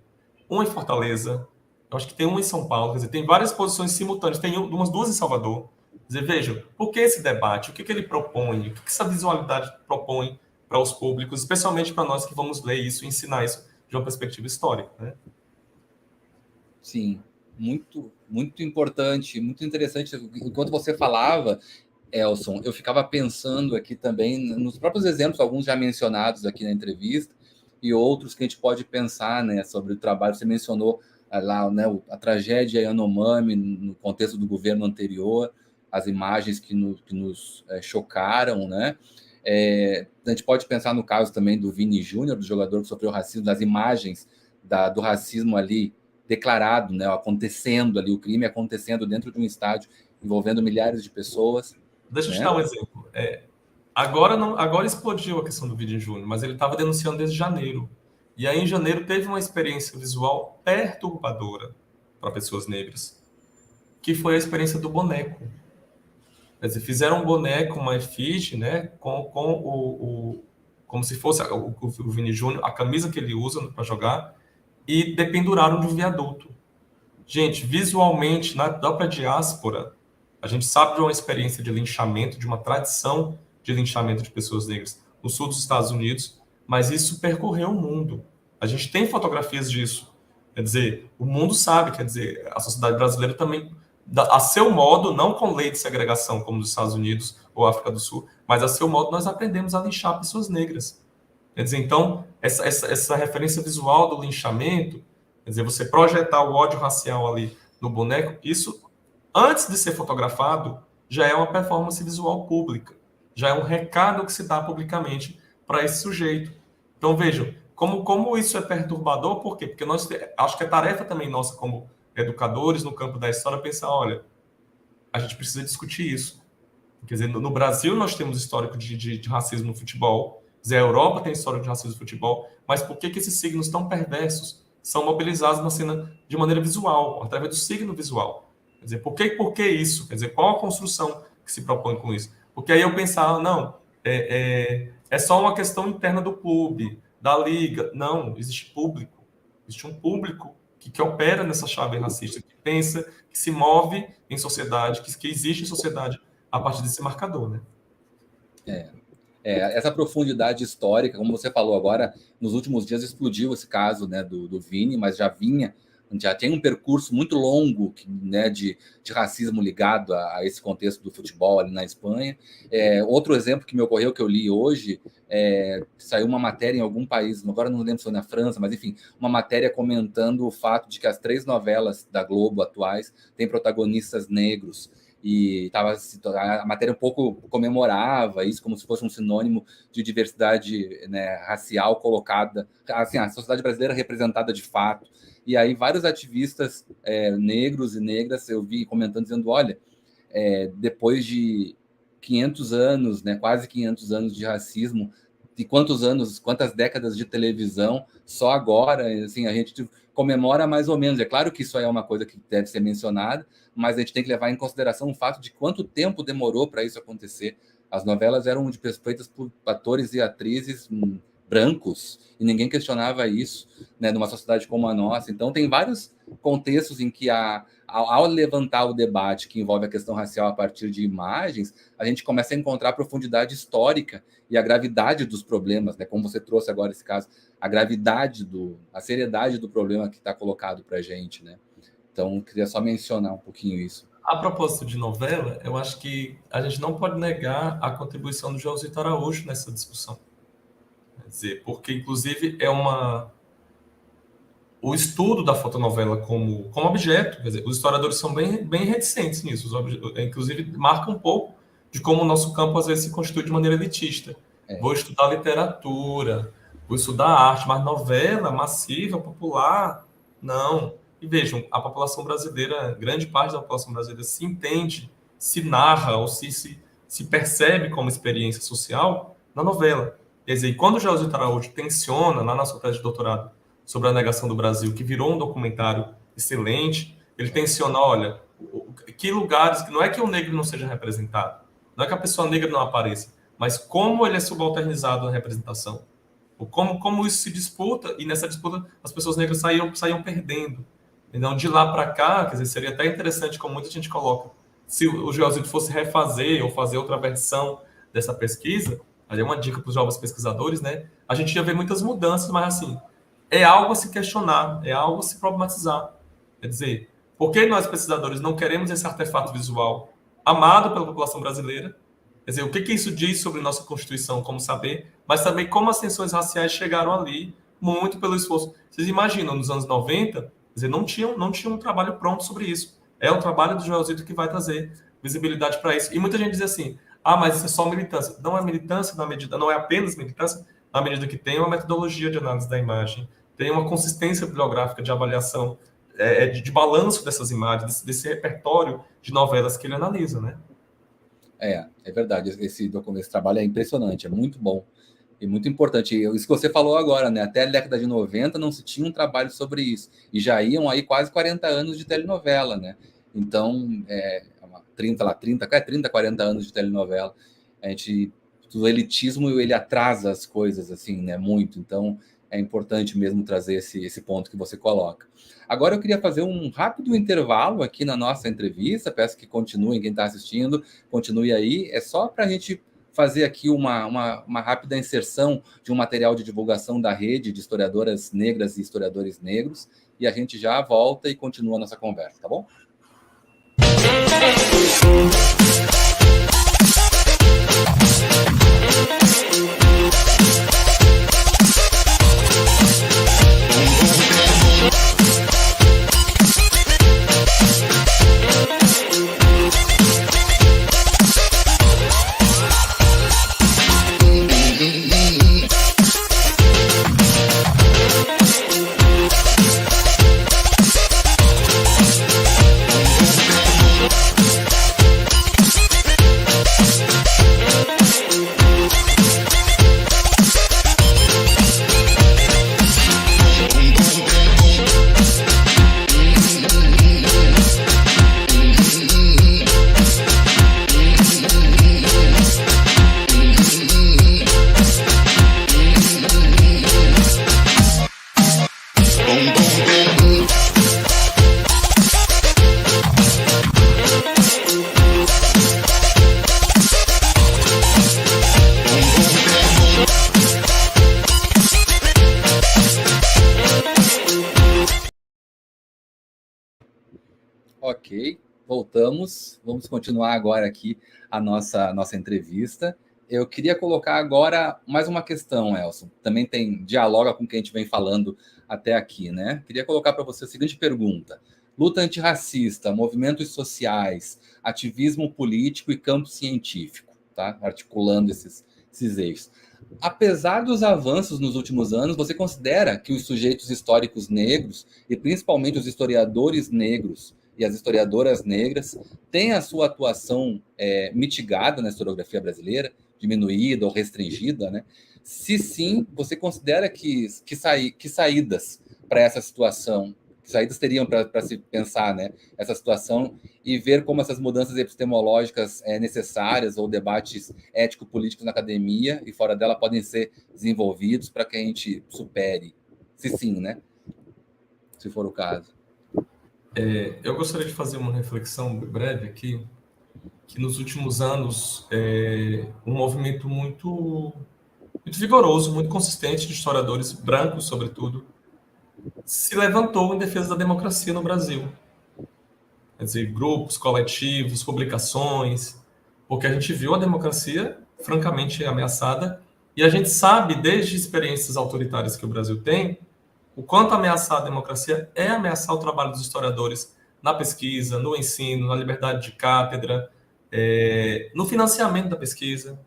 Speaker 2: uma em Fortaleza, eu acho que tem uma em São Paulo. Quer dizer, tem várias exposições simultâneas. Tem umas 2 em Salvador. Quer dizer, vejam, por que esse debate? O que ele propõe? O que essa visualidade propõe para os públicos, especialmente para nós que vamos ler isso e ensinar isso de uma perspectiva histórica, né?
Speaker 1: Sim, muito importante, muito interessante. Enquanto você falava, Elson, eu ficava pensando aqui também nos próprios exemplos, alguns já mencionados aqui na entrevista, e outros que a gente pode pensar, né, sobre o trabalho. Você mencionou lá, né, a tragédia Yanomami no contexto do governo anterior, as imagens que nos chocaram, né? A gente pode pensar no caso também do Vini Júnior, do jogador que sofreu racismo, das imagens do racismo ali declarado, né, acontecendo ali, o crime acontecendo dentro de um estádio, envolvendo milhares de pessoas.
Speaker 2: Deixa eu te
Speaker 1: Né?
Speaker 2: dar um exemplo. Agora explodiu a questão do Vini Júnior, mas ele estava denunciando desde janeiro. E aí, em janeiro, teve uma experiência visual perturbadora para pessoas negras, que foi a experiência do boneco. Quer dizer, fizeram um boneco, uma efígie, né, como se fosse o Vini Júnior, a camisa que ele usa para jogar, e dependuraram de um viaduto. Gente, visualmente, na própria diáspora, a gente sabe de uma experiência de linchamento, de uma tradição de linchamento de pessoas negras no sul dos Estados Unidos, mas isso percorreu o mundo. A gente tem fotografias disso. Quer dizer, o mundo sabe, quer dizer, a sociedade brasileira também, a seu modo, não com lei de segregação como nos Estados Unidos ou África do Sul, mas a seu modo nós aprendemos a linchar pessoas negras. Quer dizer, então, essa referência visual do linchamento, quer dizer, você projetar o ódio racial ali no boneco, isso, antes de ser fotografado, já é uma performance visual pública, já é um recado que se dá publicamente para esse sujeito. Então, vejam, como isso é perturbador, por quê? Porque acho que é tarefa também nossa como educadores no campo da história pensar, olha, a gente precisa discutir isso. Quer dizer, no Brasil nós temos histórico de racismo no futebol, quer dizer, a Europa tem histórico de racismo no futebol, mas por que esses signos tão perversos são mobilizados na cena de maneira visual, através do signo visual? Quer dizer, por que isso? Quer dizer, qual a construção que se propõe com isso? Porque aí eu pensava, não, é só uma questão interna do clube, da liga. Não, existe público. Existe um público que opera nessa chave racista, que pensa, que se move em sociedade, que existe em sociedade a partir desse marcador, né?
Speaker 1: Essa profundidade histórica, como você falou agora, nos últimos dias explodiu esse caso, né, do Vini, mas já vinha já tem um percurso muito longo, né, de racismo ligado a esse contexto do futebol ali na Espanha. Outro exemplo que me ocorreu, que eu li hoje, saiu uma matéria em algum país, agora não lembro se foi na França, mas enfim, uma matéria comentando o fato de que as 3 novelas da Globo atuais têm protagonistas negros. E a matéria um pouco comemorava isso como se fosse um sinônimo de diversidade, né, racial colocada, assim, a sociedade brasileira representada de fato. E aí vários ativistas negros e negras eu vi comentando, dizendo, olha, depois de 500 anos, né, quase 500 anos de racismo, e quantas décadas de televisão, só agora, assim, a gente comemora mais ou menos. É claro que isso aí é uma coisa que deve ser mencionada, mas a gente tem que levar em consideração o fato de quanto tempo demorou para isso acontecer. As novelas eram feitas por atores e atrizes brancos, e ninguém questionava isso, né, numa sociedade como a nossa. Então, tem vários contextos em que, ao levantar o debate que envolve a questão racial a partir de imagens, a gente começa a encontrar a profundidade histórica e a gravidade dos problemas, né, como você trouxe agora esse caso, a seriedade do problema que está colocado para a gente, né? Então, queria só mencionar um pouquinho isso.
Speaker 2: A propósito de novela, eu acho que a gente não pode negar a contribuição do Joãozito Araújo nessa discussão. Quer dizer, porque, inclusive, o estudo da fotonovela como objeto, quer dizer, os historiadores são bem reticentes nisso, inclusive marcam um pouco de como o nosso campo, às vezes, se constitui de maneira elitista. Vou estudar literatura, vou estudar arte, mas novela massiva, popular, não. E vejam, a população brasileira, grande parte da população brasileira se entende, se narra ou se percebe como experiência social na novela. Quer dizer, quando o Joãozito Araújo tensiona, lá na sua tese de doutorado, sobre a negação do Brasil, que virou um documentário excelente, ele tensiona, olha, que lugares, não é que o negro não seja representado, não é que a pessoa negra não apareça, mas como ele é subalternizado na representação, como isso se disputa, e nessa disputa as pessoas negras saíam perdendo. Então, de lá para cá, quer dizer, seria até interessante, como muita gente coloca, se o Joãozito fosse refazer ou fazer outra versão dessa pesquisa, aí é uma dica para os jovens pesquisadores, né? A gente ia ver muitas mudanças, mas assim, é algo a se questionar, é algo a se problematizar. Quer dizer, por que nós pesquisadores não queremos esse artefato visual amado pela população brasileira? Quer dizer, o que isso diz sobre nossa Constituição, como saber, mas também como as tensões raciais chegaram ali, muito pelo esforço. Vocês imaginam, nos anos 90, quer dizer, não tinha um trabalho pronto sobre isso. É o trabalho do Joãozito que vai trazer visibilidade para isso. E muita gente diz assim, mas isso é só militância. Não é militância na medida, não é apenas militância, na medida que tem uma metodologia de análise da imagem, tem uma consistência bibliográfica de avaliação, de balanço dessas imagens, desse repertório de novelas que ele analisa, né?
Speaker 1: É verdade. Esse trabalho é impressionante, é muito bom e muito importante. Isso que você falou agora, né? Até a década de 90 não se tinha um trabalho sobre isso. E já iam aí quase 40 anos de telenovela, né? Então, 30, 40 anos de telenovela. O elitismo, ele atrasa as coisas, assim, né? Muito. Então, é importante mesmo trazer esse ponto que você coloca. Agora eu queria fazer um rápido intervalo aqui na nossa entrevista. Peço que continuem, quem está assistindo, continue aí. É só para a gente fazer aqui uma rápida inserção de um material de divulgação da rede de historiadoras negras e historiadores negros, e a gente já volta e continua a nossa conversa, tá bom? Voltamos, vamos continuar agora aqui a nossa entrevista. Eu queria colocar agora mais uma questão, Elson. Também dialoga com o que a gente vem falando até aqui, né? Queria colocar para você a seguinte pergunta: luta antirracista, movimentos sociais, ativismo político e campo científico, tá? Articulando esses eixos. Apesar dos avanços nos últimos anos, você considera que os sujeitos históricos negros, e principalmente os historiadores negros e as historiadoras negras, têm a sua atuação mitigada na historiografia brasileira, diminuída ou restringida, né? Se sim, você considera que saídas para essa situação, que saídas teriam para se pensar, né, essa situação e ver como essas mudanças epistemológicas necessárias ou debates ético-políticos na academia e fora dela podem ser desenvolvidos para que a gente supere, se sim, né? Se for o caso.
Speaker 2: Eu gostaria de fazer uma reflexão breve aqui, que nos últimos anos um movimento muito vigoroso, muito consistente de historiadores brancos, sobretudo, se levantou em defesa da democracia no Brasil. Quer dizer, grupos, coletivos, publicações, porque a gente viu a democracia francamente ameaçada e a gente sabe, desde experiências autoritárias que o Brasil tem, o quanto ameaçar a democracia é ameaçar o trabalho dos historiadores na pesquisa, no ensino, na liberdade de cátedra, no financiamento da pesquisa.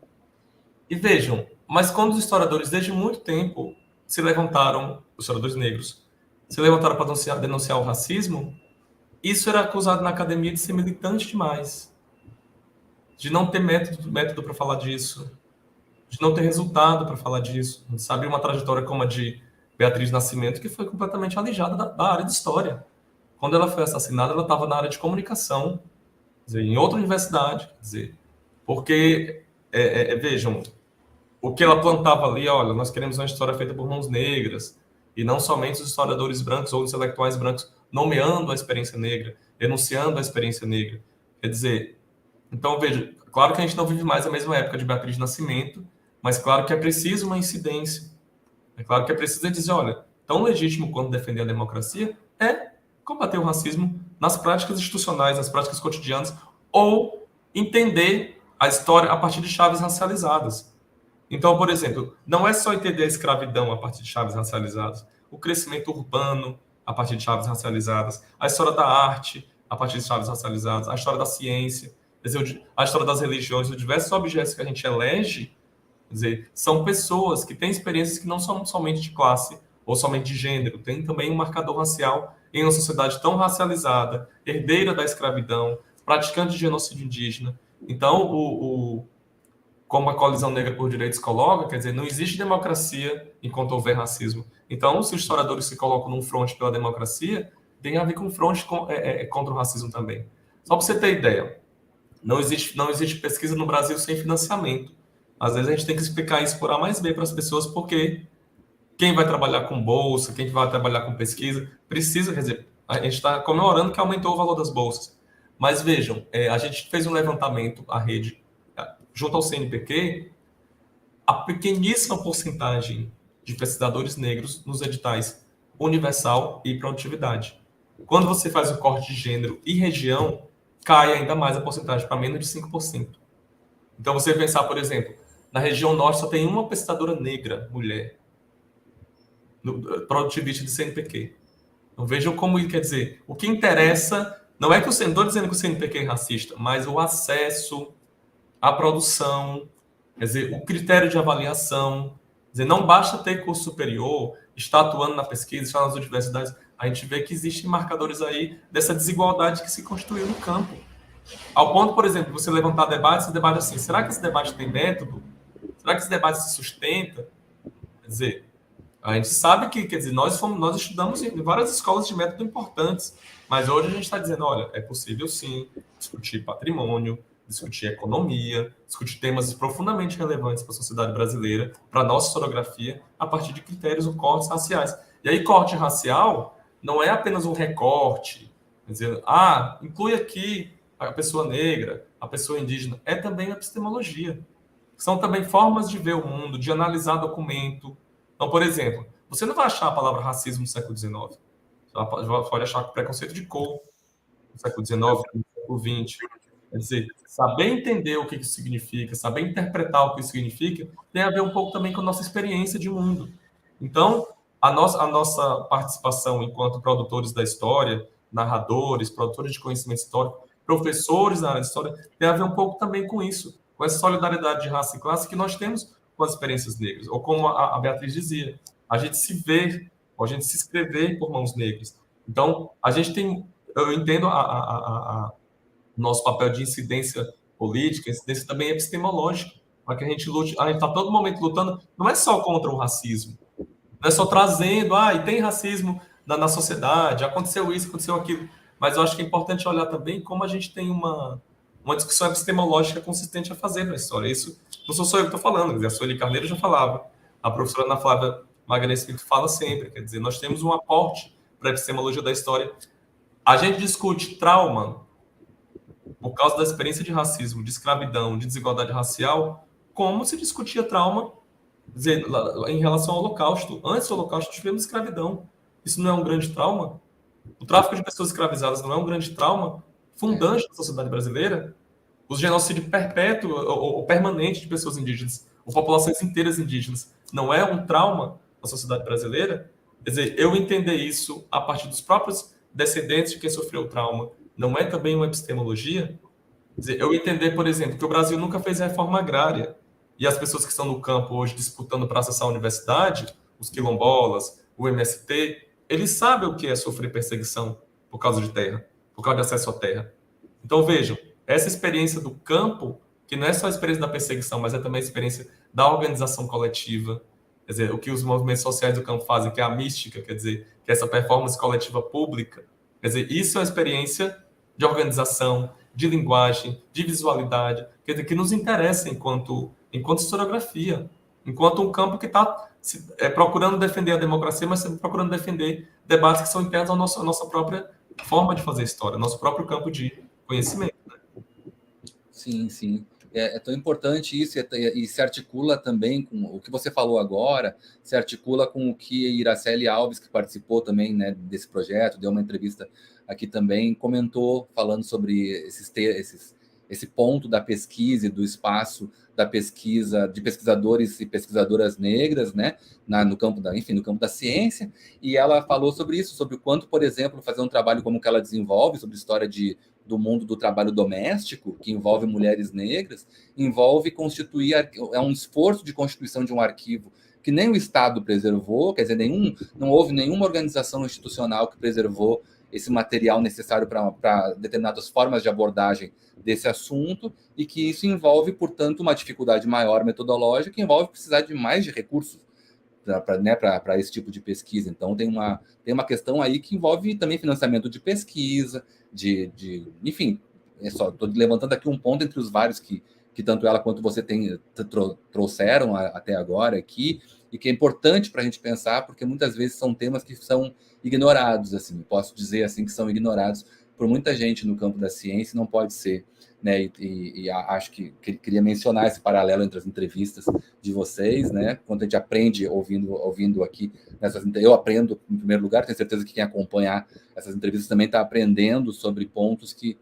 Speaker 2: E vejam, mas quando os historiadores, desde muito tempo, se levantaram, os historiadores negros, se levantaram para denunciar o racismo, isso era acusado na academia de ser militante demais, de não ter método para falar disso, de não ter resultado para falar disso. A gente sabe uma trajetória como a de Beatriz Nascimento, que foi completamente alijada da área de história. Quando ela foi assassinada, ela estava na área de comunicação, quer dizer, em outra universidade, quer dizer, porque, vejam, o que ela plantava ali, olha, nós queremos uma história feita por mãos negras, e não somente os historiadores brancos ou os intelectuais brancos nomeando a experiência negra, denunciando a experiência negra. Quer dizer, então, veja, claro que a gente não vive mais a mesma época de Beatriz Nascimento, mas claro que é preciso uma incidência. É claro que é preciso dizer, olha, tão legítimo quanto defender a democracia é combater o racismo nas práticas institucionais, nas práticas cotidianas, ou entender a história a partir de chaves racializadas. Então, por exemplo, não é só entender a escravidão a partir de chaves racializadas, o crescimento urbano a partir de chaves racializadas, a história da arte a partir de chaves racializadas, a história da ciência, quer dizer, a história das religiões, os diversos objetos que a gente elege, quer dizer, são pessoas que têm experiências que não são somente de classe ou somente de gênero, tem também um marcador racial em uma sociedade tão racializada, herdeira da escravidão, praticante de genocídio indígena. Então, como a Coalizão Negra por Direitos coloca, quer dizer, não existe democracia enquanto houver racismo. Então, se os historiadores se colocam num fronte pela democracia, tem a ver com um fronte contra o racismo também. Só para você ter ideia, não existe pesquisa no Brasil sem financiamento. Às vezes a gente tem que explicar isso por A mais B para as pessoas, porque quem vai trabalhar com bolsa, quem vai trabalhar com pesquisa, precisa, quer dizer, a gente está comemorando que aumentou o valor das bolsas. Mas vejam, a gente fez um levantamento, a rede, junto ao CNPq, a pequeníssima porcentagem de pesquisadores negros nos editais Universal e Produtividade. Quando você faz o corte de gênero e região, cai ainda mais a porcentagem, para menos de 5%. Então, você pensar, por exemplo, na região norte só tem uma pesquisadora negra, mulher, no produtivista de CNPq. Então, vejam como quer dizer, o que interessa, não é que não estou dizendo que o CNPq é racista, mas o acesso, a produção, quer dizer, o critério de avaliação. Quer dizer, não basta ter curso superior, estar atuando na pesquisa, estar nas universidades. A gente vê que existem marcadores aí dessa desigualdade que se construiu no campo. Ao ponto, por exemplo, você levantar debates, esse debate assim, será que esse debate tem método? Será que esse debate se sustenta? Quer dizer, a gente sabe que, quer dizer, nós estudamos em várias escolas de método importantes, mas hoje a gente está dizendo, olha, é possível sim discutir patrimônio, discutir economia, discutir temas profundamente relevantes para a sociedade brasileira, para a nossa historiografia, a partir de critérios ou cortes raciais. E aí, corte racial não é apenas um recorte, quer dizer, inclui aqui a pessoa negra, a pessoa indígena, é também epistemologia. São também formas de ver o mundo, de analisar documento. Então, por exemplo, você não vai achar a palavra racismo no século XIX. Você pode achar preconceito de cor no século XIX, século XX. Quer dizer, saber entender o que isso significa, saber interpretar o que isso significa, tem a ver um pouco também com a nossa experiência de mundo. Então, a nossa participação enquanto produtores da história, narradores, produtores de conhecimento histórico, professores na área de história, tem a ver um pouco também com isso, com essa solidariedade de raça e classe que nós temos com as experiências negras. Ou como a Beatriz dizia, a gente se vê, ou a gente se escrever por mãos negras. Então, a gente tem, eu entendo nosso papel de incidência política, incidência também epistemológica, para que a gente lute, a gente está todo momento lutando, não é só contra o racismo, não é só trazendo, e tem racismo na sociedade, aconteceu isso, aconteceu aquilo, mas eu acho que é importante olhar também como a gente tem uma discussão epistemológica consistente a fazer para a história. Isso não sou só eu que estou falando, quer dizer, a Sueli Carneiro já falava, a professora Ana Flávia Magalhães Pinto fala sempre, quer dizer, nós temos um aporte para a epistemologia da história. A gente discute trauma por causa da experiência de racismo, de escravidão, de desigualdade racial, como se discutia trauma dizer, em relação ao Holocausto. Antes do Holocausto, tivemos escravidão. Isso não é um grande trauma? O tráfico de pessoas escravizadas não é um grande trauma fundante da sociedade brasileira? O genocídio perpétuo ou permanente de pessoas indígenas, ou populações inteiras indígenas, não é um trauma da sociedade brasileira? Quer dizer, eu entender isso a partir dos próprios descendentes de quem sofreu o trauma, não é também uma epistemologia? Quer dizer, eu entender, por exemplo, que o Brasil nunca fez reforma agrária e as pessoas que estão no campo hoje disputando para acessar a universidade, os quilombolas, o MST, eles sabem o que é sofrer perseguição por causa de terra, por causa de acesso à terra. Então, vejam, essa experiência do campo, que não é só a experiência da perseguição, mas é também a experiência da organização coletiva, quer dizer, o que os movimentos sociais do campo fazem, que é a mística, quer dizer, que é essa performance coletiva pública, quer dizer, isso é uma experiência de organização, de linguagem, de visualidade, quer dizer, que nos interessa enquanto historiografia, enquanto um campo que está procurando defender a democracia, mas procurando defender debates que são internos à nossa própria forma de fazer história, nosso próprio campo de conhecimento.
Speaker 1: Sim, sim. É tão importante isso e se articula também com o que você falou agora, se articula com o que Iraceli Alves, que participou também, né, desse projeto, deu uma entrevista aqui também, comentou, falando sobre esse ponto da pesquisa e do espaço da pesquisa, de pesquisadores e pesquisadoras negras, né, no campo no campo da ciência, e ela falou sobre isso, sobre o quanto, por exemplo, fazer um trabalho como o que ela desenvolve, sobre história do mundo do trabalho doméstico, que envolve mulheres negras, envolve constituir, é um esforço de constituição de um arquivo que nem o Estado preservou, quer dizer, não houve nenhuma organização institucional que preservou esse material necessário para determinadas formas de abordagem desse assunto, e que isso envolve, portanto, uma dificuldade maior metodológica, que envolve precisar de mais de recursos para esse tipo de pesquisa. Então, tem uma questão aí que envolve também financiamento de pesquisa, enfim, estou levantando aqui um ponto entre os vários que tanto ela quanto você trouxeram até agora aqui, e que é importante para a gente pensar, porque muitas vezes são temas que são ignorados, assim, posso dizer assim, que são ignorados por muita gente no campo da ciência, não pode ser, né? E acho que queria mencionar esse paralelo entre as entrevistas de vocês, né? Quando a gente aprende ouvindo aqui eu aprendo em primeiro lugar, tenho certeza que quem acompanhar essas entrevistas também está aprendendo sobre pontos que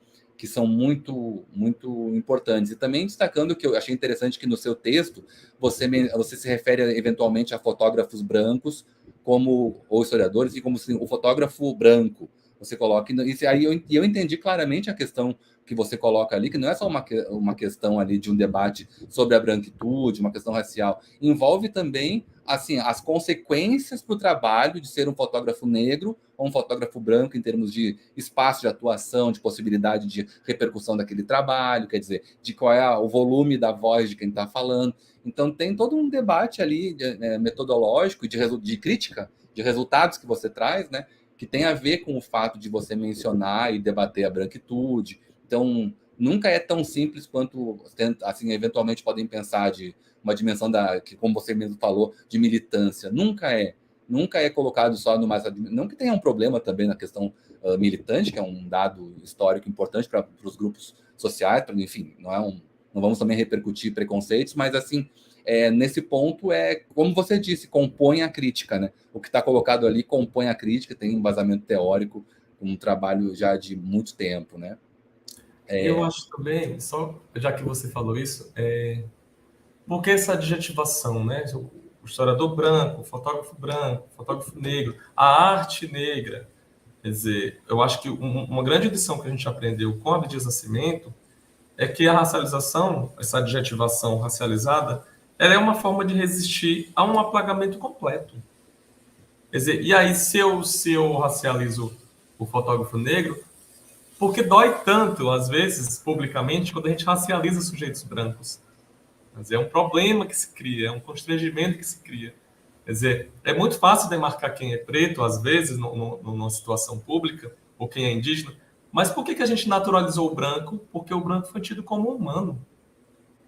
Speaker 1: são muito, muito importantes. E também destacando que eu achei interessante que no seu texto você se refere eventualmente a fotógrafos brancos ou historiadores, e como assim, o fotógrafo branco. Você coloca. E aí eu entendi claramente a questão que você coloca ali, que não é só uma questão ali de um debate sobre a branquitude, uma questão racial. Envolve também assim as consequências para o trabalho de ser um fotógrafo negro ou um fotógrafo branco em termos de espaço de atuação, de possibilidade de repercussão daquele trabalho, quer dizer, de qual é o volume da voz de quem está falando. Então tem todo um debate ali metodológico e de crítica de resultados que você traz, né, que tem a ver com o fato de você mencionar e debater a branquitude. Então, nunca é tão simples quanto, assim, eventualmente podem pensar de uma dimensão que, como você mesmo falou, de militância. Nunca é colocado só no mais. Não que tenha um problema também na questão militante, que é um dado histórico importante para os grupos sociais, enfim, não vamos também repercutir preconceitos, mas assim, nesse ponto como você disse, compõe a crítica, né? O que está colocado ali compõe a crítica, tem um embasamento teórico, um trabalho já de muito tempo, né?
Speaker 2: Eu acho também, só já que você falou isso, porque essa adjetivação, né? O historiador branco, o fotógrafo negro, a arte negra. Quer dizer, eu acho que uma grande lição que a gente aprendeu com Abdias Nascimento é que a racialização, essa adjetivação racializada, ela é uma forma de resistir a um apagamento completo. Quer dizer, e aí se eu racializo o fotógrafo negro, porque dói tanto, às vezes, publicamente, quando a gente racializa sujeitos brancos. Quer dizer, é um problema que se cria, é um constrangimento que se cria. Quer dizer, é muito fácil demarcar quem é preto, às vezes, numa situação pública, ou quem é indígena, mas por que a gente naturalizou o branco? Porque o branco foi tido como humano,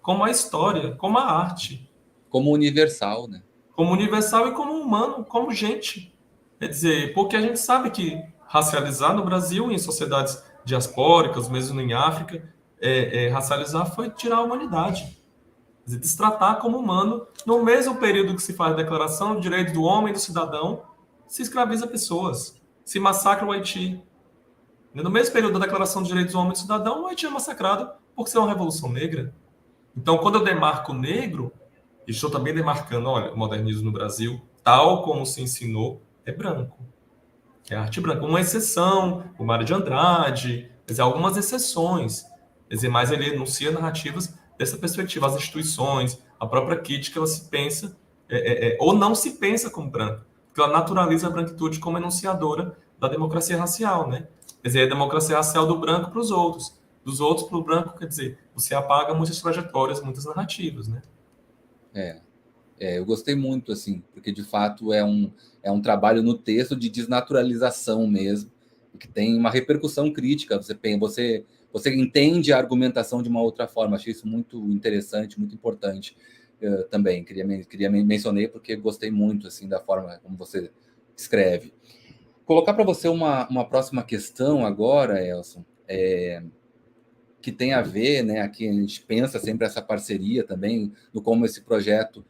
Speaker 2: como a história, como a arte.
Speaker 1: Como universal, né?
Speaker 2: Como universal e como humano, como gente. Quer dizer, porque a gente sabe que racializar no Brasil, em sociedades diaspóricas, mesmo em África, racializar foi tirar a humanidade. Quer dizer, destratar como humano, no mesmo período que se faz a Declaração do Direito do Homem e do Cidadão, se escraviza pessoas, se massacra o Haiti. No mesmo período da Declaração dos Direitos do Homem e do Cidadão, o Haiti é massacrado por ser uma revolução negra. Então, quando eu demarco o negro, estou também demarcando, olha, o modernismo no Brasil, tal como se ensinou, é branco. É arte branca. Uma exceção, o Mário de Andrade, quer dizer, algumas exceções. Quer dizer, mas ele enuncia narrativas dessa perspectiva. As instituições, a própria crítica, ela se pensa, ou não se pensa como branca, porque ela naturaliza a branquitude como enunciadora da democracia racial, né? Quer dizer, a democracia racial do branco para os outros. Dos outros para o branco, quer dizer, você apaga muitas trajetórias, muitas narrativas, né?
Speaker 1: Eu gostei muito, assim, porque de fato é um trabalho no texto de desnaturalização mesmo, que tem uma repercussão crítica. Você entende a argumentação de uma outra forma. Achei isso muito interessante, muito importante. Também mencionei porque gostei muito assim da forma como você escreve. Colocar para você uma próxima questão agora, Elson, que tem a ver, né? Aqui a gente pensa sempre essa parceria também, no como esse projeto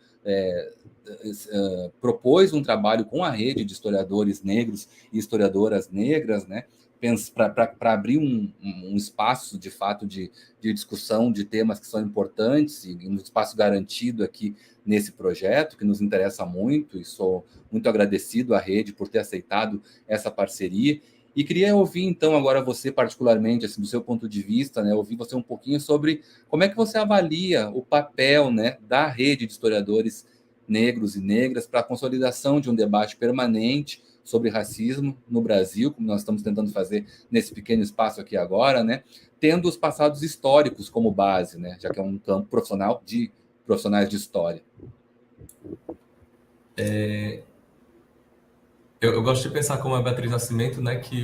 Speaker 1: propôs um trabalho com a rede de historiadores negros e historiadoras negras, né? Para abrir um espaço, de fato, de discussão de temas que são importantes e um espaço garantido aqui nesse projeto, que nos interessa muito, e sou muito agradecido à rede por ter aceitado essa parceria. E queria ouvir, então, agora você, particularmente, assim, do seu ponto de vista, né, ouvir você um pouquinho sobre como é que você avalia o papel, né, da rede de historiadores negros e negras para a consolidação de um debate permanente sobre racismo no Brasil, como nós estamos tentando fazer nesse pequeno espaço aqui agora, né, tendo os passados históricos como base, né, já que é um campo profissional de profissionais de história.
Speaker 2: Eu gosto de pensar como a Beatriz Nascimento, né, que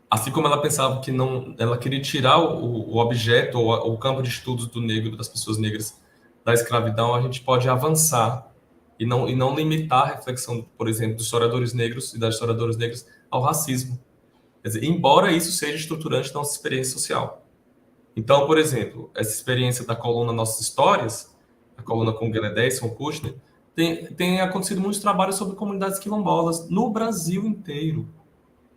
Speaker 2: assim como ela pensava que não, ela queria tirar o objeto ou o campo de estudos do negro, das pessoas negras, da escravidão, a gente pode avançar e não limitar a reflexão, por exemplo, dos historiadores negros e das historiadoras negras ao racismo. Quer dizer, embora isso seja estruturante da nossa experiência social. Então, por exemplo, essa experiência da coluna Nossas Histórias, a coluna com Gueledéison Kushner, tem acontecido muitos trabalhos sobre comunidades quilombolas no Brasil inteiro.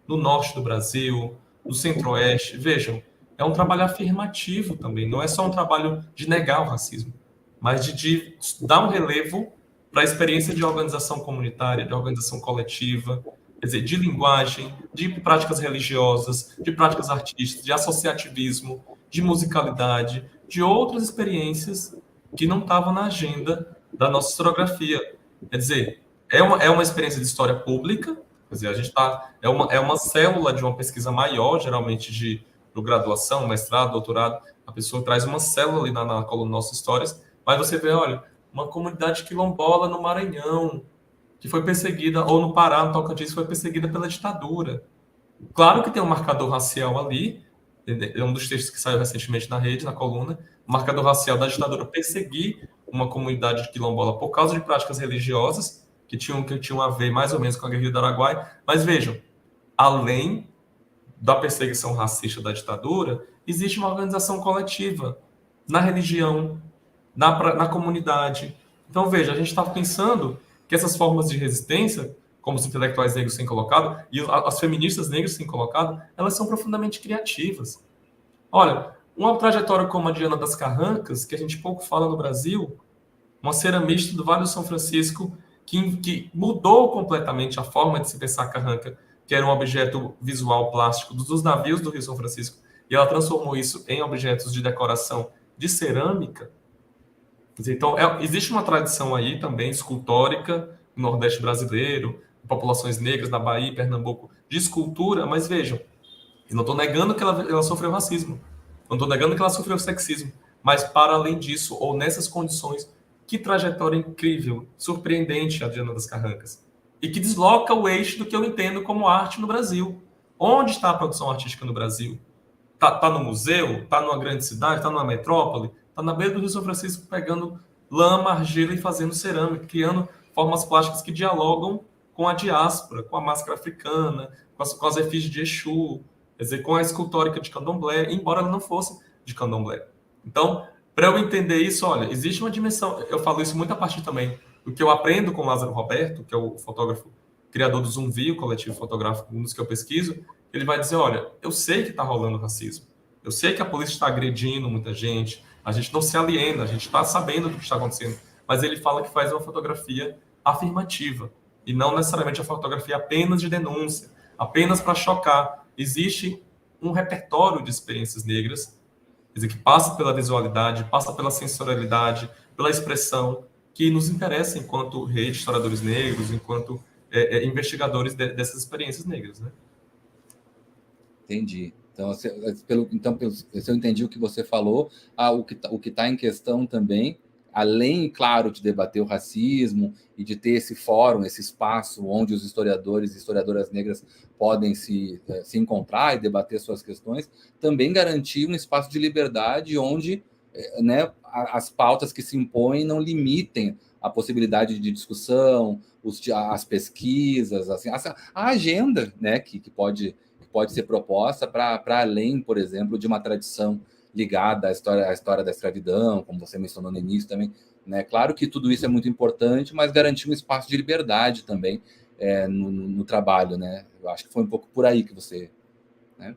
Speaker 2: No norte do Brasil, no centro-oeste. Vejam, é um trabalho afirmativo também, não é só um trabalho de negar o racismo, mas de dar um relevo para a experiência de organização comunitária, de organização coletiva, quer dizer, de linguagem, de práticas religiosas, de práticas artísticas, de associativismo, de musicalidade, de outras experiências que não estavam na agenda da nossa historiografia. Quer dizer, é uma experiência de história pública. Quer dizer, a gente é uma célula de uma pesquisa maior, geralmente de graduação, mestrado, doutorado. A pessoa traz uma célula ali na coluna Nossas Histórias, mas você vê, olha, uma comunidade quilombola no Maranhão, que foi perseguida, ou no Pará, no Tocantins, foi perseguida pela ditadura. Claro que tem um marcador racial ali, é um dos textos que saiu recentemente na rede, na coluna, o marcador racial da ditadura perseguir uma comunidade quilombola por causa de práticas religiosas, que tinham a ver mais ou menos com a guerrilha do Araguaia. Mas vejam, além da perseguição racista da ditadura, existe uma organização coletiva na religião, na comunidade. Então, veja, a gente está pensando que essas formas de resistência, como os intelectuais negros têm colocado, e as feministas negras têm colocado, elas são profundamente criativas. Olha, uma trajetória como a Diana das Carrancas, que a gente pouco fala no Brasil, uma ceramista do Vale do São Francisco que mudou completamente a forma de se pensar a carranca, que era um objeto visual plástico dos navios do Rio São Francisco, e ela transformou isso em objetos de decoração de cerâmica. Então, existe uma tradição aí também escultórica no Nordeste brasileiro, populações negras na Bahia e Pernambuco, de escultura, mas vejam, eu não estou negando que ela sofreu racismo, não estou negando que ela sofreu sexismo, mas para além disso, ou nessas condições, que trajetória incrível, surpreendente a Diana das Carrancas, e que desloca o eixo do que eu entendo como arte no Brasil. Onde está a produção artística no Brasil? Tá no museu? Tá numa grande cidade? Tá numa metrópole? Tá na beira do Rio São Francisco pegando lama, argila e fazendo cerâmica, criando formas plásticas que dialogam com a diáspora, com a máscara africana, com as efígies de Exu, quer dizer, com a escultórica de Candomblé, embora ela não fosse de Candomblé. Então, para eu entender isso, olha, existe uma dimensão, eu falo isso muito a partir também do que eu aprendo com Lázaro Roberto, que é o fotógrafo criador do Zumbi, o coletivo fotográfico, um dos que eu pesquiso, ele vai dizer, olha, eu sei que está rolando racismo, eu sei que a polícia está agredindo muita gente, a gente não se aliena, a gente está sabendo do que está acontecendo, mas ele fala que faz uma fotografia afirmativa, e não necessariamente a fotografia apenas de denúncia, apenas para chocar. Existe um repertório de experiências negras, quer dizer, que passa pela visualidade, passa pela sensorialidade, pela expressão, que nos interessa enquanto rede de historiadores negros, enquanto investigadores dessas experiências negras, né?
Speaker 1: Entendi. Então, se eu entendi o que você falou, o que tá em questão também, além, claro, de debater o racismo e de ter esse fórum, esse espaço onde os historiadores e historiadoras negras podem se encontrar e debater suas questões, também garantir um espaço de liberdade onde, né, as pautas que se impõem não limitem a possibilidade de discussão, as pesquisas, assim, a agenda, né, que pode ser proposta para além, por exemplo, de uma tradição ligada à história da escravidão, como você mencionou no início também. Né? Claro que tudo isso é muito importante, mas garantir um espaço de liberdade também no trabalho. Né? Eu acho que foi um pouco por aí que você... Né?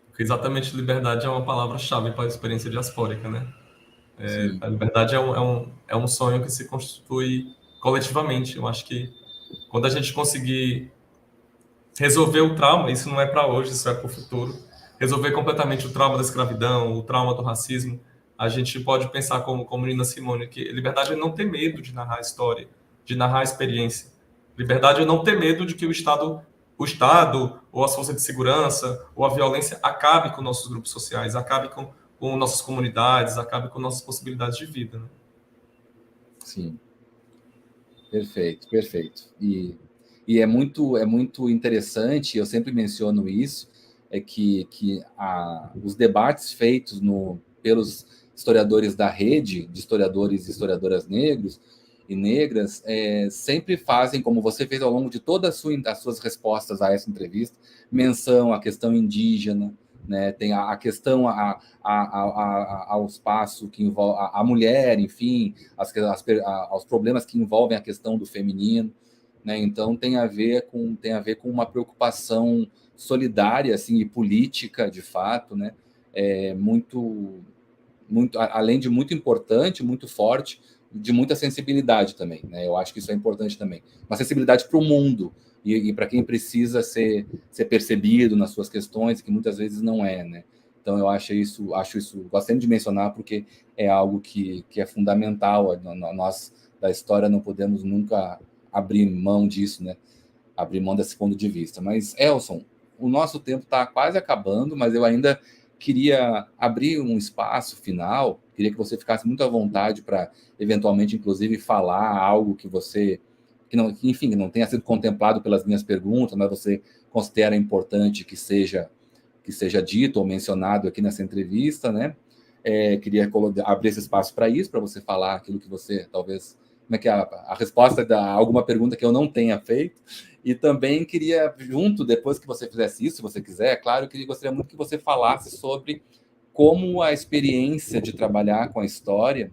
Speaker 2: Porque exatamente liberdade é uma palavra-chave para a experiência diaspórica, né?
Speaker 1: Sim.
Speaker 2: A liberdade é um sonho que se constitui coletivamente. Eu acho que quando a gente conseguir resolver o trauma, isso não é para hoje, isso é para o futuro, resolver completamente o trauma da escravidão, o trauma do racismo, a gente pode pensar como Nina Simone, que liberdade é não ter medo de narrar a história, de narrar a experiência. Liberdade é não ter medo de que o Estado ou as forças de segurança ou a violência acabe com nossos grupos sociais, acabe com nossas comunidades, acabe com nossas possibilidades de vida. Né?
Speaker 1: Sim. Perfeito, perfeito. E é muito interessante, eu sempre menciono isso, é que os debates feitos pelos historiadores da rede, de historiadores e historiadoras negros e negras, sempre fazem, como você fez ao longo de todas as suas respostas a essa entrevista, menção à questão indígena, né? Tem a questão ao espaço que envolve a mulher, enfim, aos problemas que envolvem a questão do feminino, né? Então tem a ver com uma preocupação solidária, assim, e política, de fato, né? Muito, além de muito importante, muito forte, de muita sensibilidade também, né? Eu acho que isso é importante também, uma sensibilidade para o mundo e para quem precisa ser percebido nas suas questões, que muitas vezes não é, né? Então eu acho isso, gosto sempre de mencionar porque é algo que é fundamental. Nós da história não podemos nunca abrir mão disso, né? Abrir mão desse ponto de vista. Mas, Elson, o nosso tempo está quase acabando, mas eu ainda queria abrir um espaço final, queria que você ficasse muito à vontade para, eventualmente, inclusive, falar algo que você, enfim, que não tenha sido contemplado pelas minhas perguntas, mas você considera importante que seja dito ou mencionado aqui nessa entrevista, né? Queria abrir esse espaço para isso, para você falar aquilo que você, talvez, como é que é a resposta a alguma pergunta que eu não tenha feito. E também queria, depois que você fizesse isso, se você quiser, é claro, gostaria muito que você falasse sobre como a experiência de trabalhar com a história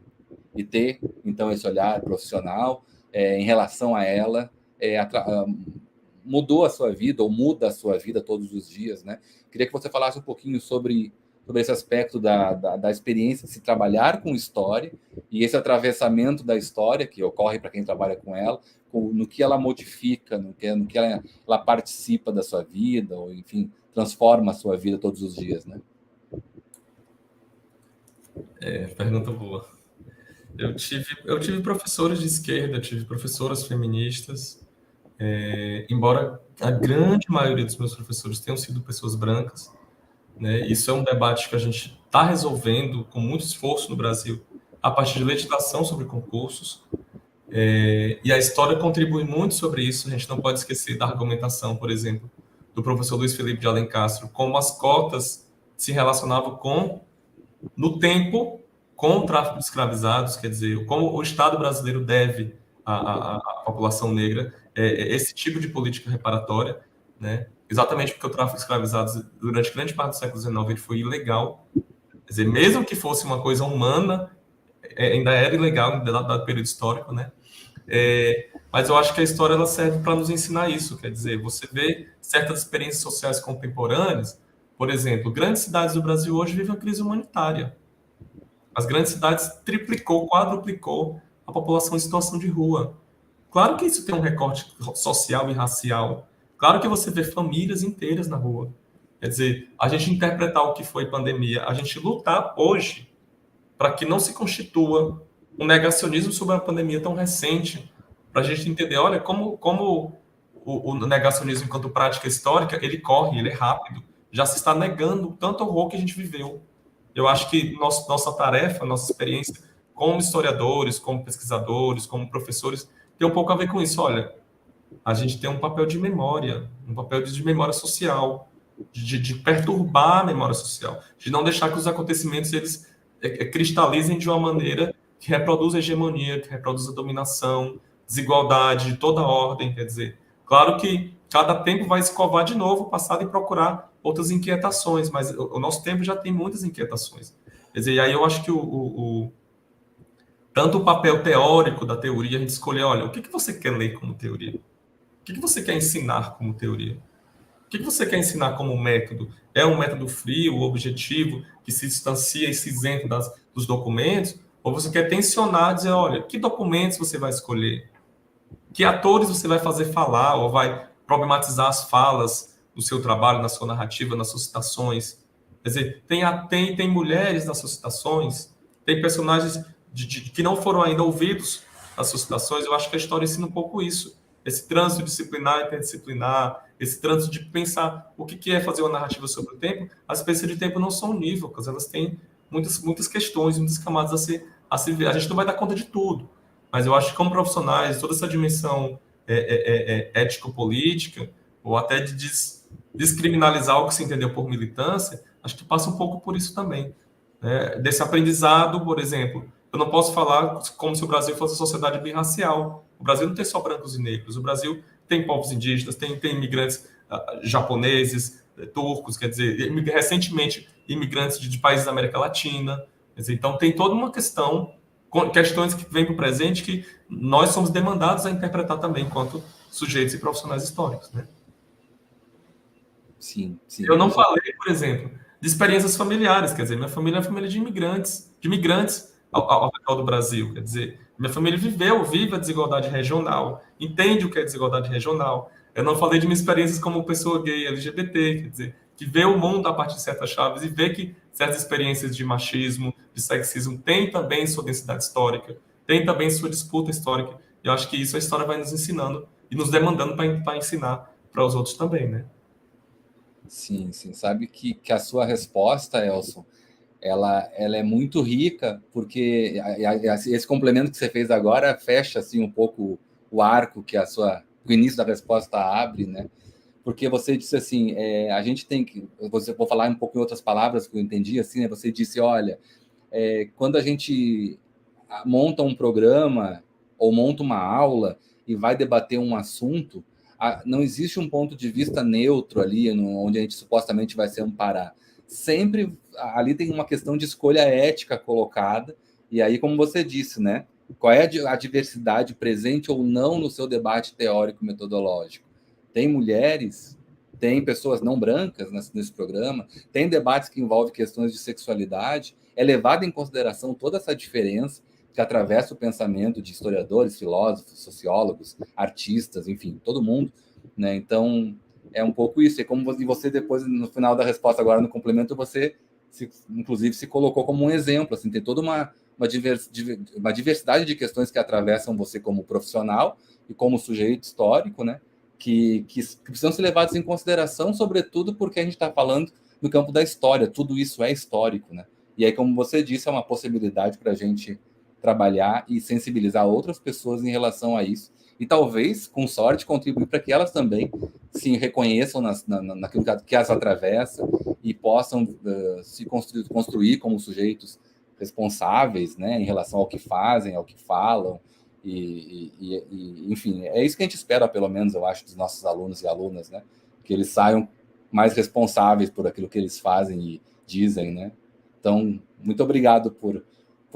Speaker 1: e ter, então, esse olhar profissional em relação a ela, mudou a sua vida, ou muda a sua vida todos os dias, né? Queria que você falasse um pouquinho sobre sobre esse aspecto da experiência de se trabalhar com história e esse atravessamento da história que ocorre para quem trabalha com ela, no que ela modifica, no que ela participa da sua vida, ou enfim, transforma a sua vida todos os dias, né?
Speaker 2: Pergunta boa. Eu tive professores de esquerda, tive professoras feministas, embora a grande maioria dos meus professores tenham sido pessoas brancas, né? Isso é um debate que a gente está resolvendo com muito esforço no Brasil, a partir de legislação sobre concursos, e a história contribui muito sobre isso. A gente não pode esquecer da argumentação, por exemplo, do professor Luiz Felipe de Alencastro, como as cotas se relacionavam no tempo, com o tráfico de escravizados, quer dizer, como o Estado brasileiro deve à população negra esse tipo de política reparatória, né? Exatamente porque o tráfico de escravizados, durante grande parte do século XIX, ele foi ilegal. Quer dizer, mesmo que fosse uma coisa humana, ainda era ilegal, dado período histórico, né? Mas eu acho que a história ela serve para nos ensinar isso, quer dizer, você vê certas experiências sociais contemporâneas, por exemplo, grandes cidades do Brasil hoje vivem uma crise humanitária. As grandes cidades triplicou, quadruplicou a população em situação de rua. Claro que isso tem um recorte social e racial. Claro que você vê famílias inteiras na rua. Quer dizer, a gente interpretar o que foi pandemia, a gente lutar hoje para que não se constitua um negacionismo sobre uma pandemia tão recente, para a gente entender, olha, como o negacionismo enquanto prática histórica, ele corre, ele é rápido, já se está negando tanto horror que a gente viveu. Eu acho que nossa tarefa, nossa experiência como historiadores, como pesquisadores, como professores, tem um pouco a ver com isso. Olha, a gente tem um papel de memória, um papel de memória social, de perturbar a memória social, de não deixar que os acontecimentos eles cristalizem de uma maneira que reproduz a hegemonia, que reproduz a dominação, desigualdade de toda ordem. Quer dizer, claro que cada tempo vai escovar de novo o passado e procurar outras inquietações, mas o nosso tempo já tem muitas inquietações. Quer dizer, e aí eu acho que tanto o papel teórico da teoria, a gente escolher, olha, o que você quer ler como teoria? O que você quer ensinar como teoria? O que você quer ensinar como método? É um método frio, objetivo, que se distancia e se isenta dos documentos? Ou você quer tensionar, dizer, olha, que documentos você vai escolher? Que atores você vai fazer falar ou vai problematizar as falas no seu trabalho, na sua narrativa, nas suas citações? Quer dizer, tem mulheres nas suas citações, tem personagens que não foram ainda ouvidos nas suas citações. Eu acho que a história ensina um pouco isso. Esse trânsito disciplinar e interdisciplinar, esse trânsito de pensar o que é fazer uma narrativa sobre o tempo. As experiências de tempo não são unívocas, elas têm muitas questões, muitas camadas a se ver. A gente não vai dar conta de tudo, mas eu acho que como profissionais, toda essa dimensão ético-política, ou até de descriminalizar o que se entendeu por militância, acho que passa um pouco por isso também. Né? Desse aprendizado, por exemplo, eu não posso falar como se o Brasil fosse uma sociedade birracial. O Brasil não tem só brancos e negros, o Brasil tem povos indígenas, tem imigrantes japoneses, turcos, quer dizer, recentemente imigrantes de países da América Latina. Quer dizer, então tem toda uma questões que vêm para o presente que nós somos demandados a interpretar também enquanto sujeitos e profissionais históricos. Né?
Speaker 1: Sim.
Speaker 2: Eu não falei, por exemplo, de experiências familiares, quer dizer, minha família é uma família de imigrantes ao redor do Brasil, quer dizer, minha família vive a desigualdade regional, entende o que é desigualdade regional. Eu não falei de minhas experiências como pessoa gay, LGBT, quer dizer, que vê o mundo a partir de certas chaves e vê que certas experiências de machismo, de sexismo, têm também sua densidade histórica, têm também sua disputa histórica. E eu acho que isso a história vai nos ensinando e nos demandando para ensinar para os outros também, né?
Speaker 1: Sim. Sabe que a sua resposta, Elson, ela é muito rica, porque esse complemento que você fez agora fecha assim um pouco o arco que o início da resposta abre, né? Porque você disse assim, a gente tem que, vou falar um pouco em outras palavras que eu entendi, assim, né? Você disse, olha, quando a gente monta um programa ou monta uma aula e vai debater um assunto, não existe um ponto de vista neutro ali, onde a gente supostamente vai se amparar. Sempre ali tem uma questão de escolha ética colocada, e aí, como você disse, né? Qual é a diversidade presente ou não no seu debate teórico-metodológico? Tem mulheres tem pessoas não brancas nesse programa, tem debates que envolvem questões de sexualidade, é levada em consideração toda essa diferença que atravessa o pensamento de historiadores, filósofos, sociólogos, artistas, enfim, todo mundo, né? Então, é um pouco isso. E como você depois, no final da resposta, agora no complemento, você, inclusive, se colocou como um exemplo, assim, tem toda uma diversidade de questões que atravessam você como profissional e como sujeito histórico, né? Que precisam ser levados em consideração, sobretudo porque a gente está falando no campo da história, tudo isso é histórico, né? E aí, como você disse, é uma possibilidade para a gente trabalhar e sensibilizar outras pessoas em relação a isso, e talvez, com sorte, contribuir para que elas também se reconheçam naquilo que as atravessa e possam se construir como sujeitos responsáveis, né, em relação ao que fazem, ao que falam, enfim, é isso que a gente espera, pelo menos, eu acho, dos nossos alunos e alunas, né, que eles saiam mais responsáveis por aquilo que eles fazem e dizem, né. Então, muito obrigado por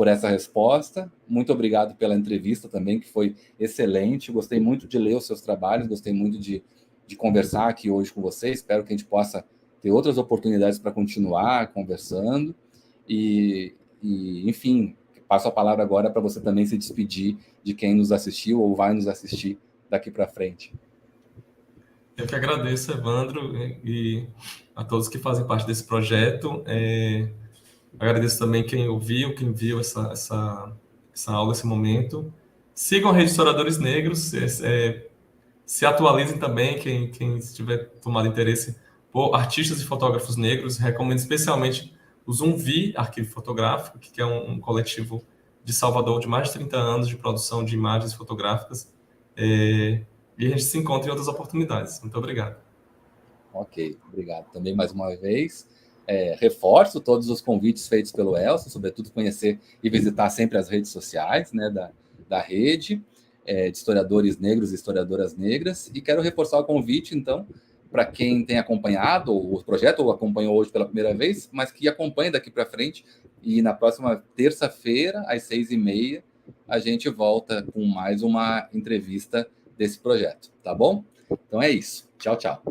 Speaker 1: essa resposta, muito obrigado pela entrevista também, que foi excelente, gostei muito de ler os seus trabalhos, gostei muito de conversar aqui hoje com você, espero que a gente possa ter outras oportunidades para continuar conversando, enfim, passo a palavra agora para você também se despedir de quem nos assistiu ou vai nos assistir daqui para frente.
Speaker 2: Eu que agradeço, Evandro, e a todos que fazem parte desse projeto. Agradeço também quem ouviu, quem viu essa aula, esse momento. Sigam a Rede de Historiadores Negros, se atualizem também, quem tiver tomado interesse por artistas e fotógrafos negros. Recomendo especialmente o Zumbi Arquivo Fotográfico, que é um coletivo de Salvador de mais de 30 anos de produção de imagens fotográficas. E a gente se encontra em outras oportunidades. Muito obrigado.
Speaker 1: Ok, obrigado também mais uma vez. Reforço todos os convites feitos pelo Elcio, sobretudo conhecer e visitar sempre as redes sociais, né, da rede de historiadores negros e historiadoras negras. E quero reforçar o convite, então, para quem tem acompanhado o projeto ou acompanhou hoje pela primeira vez, mas que acompanhe daqui para frente. E na próxima terça-feira, às 6h30, a gente volta com mais uma entrevista desse projeto, tá bom? Então é isso. Tchau, tchau.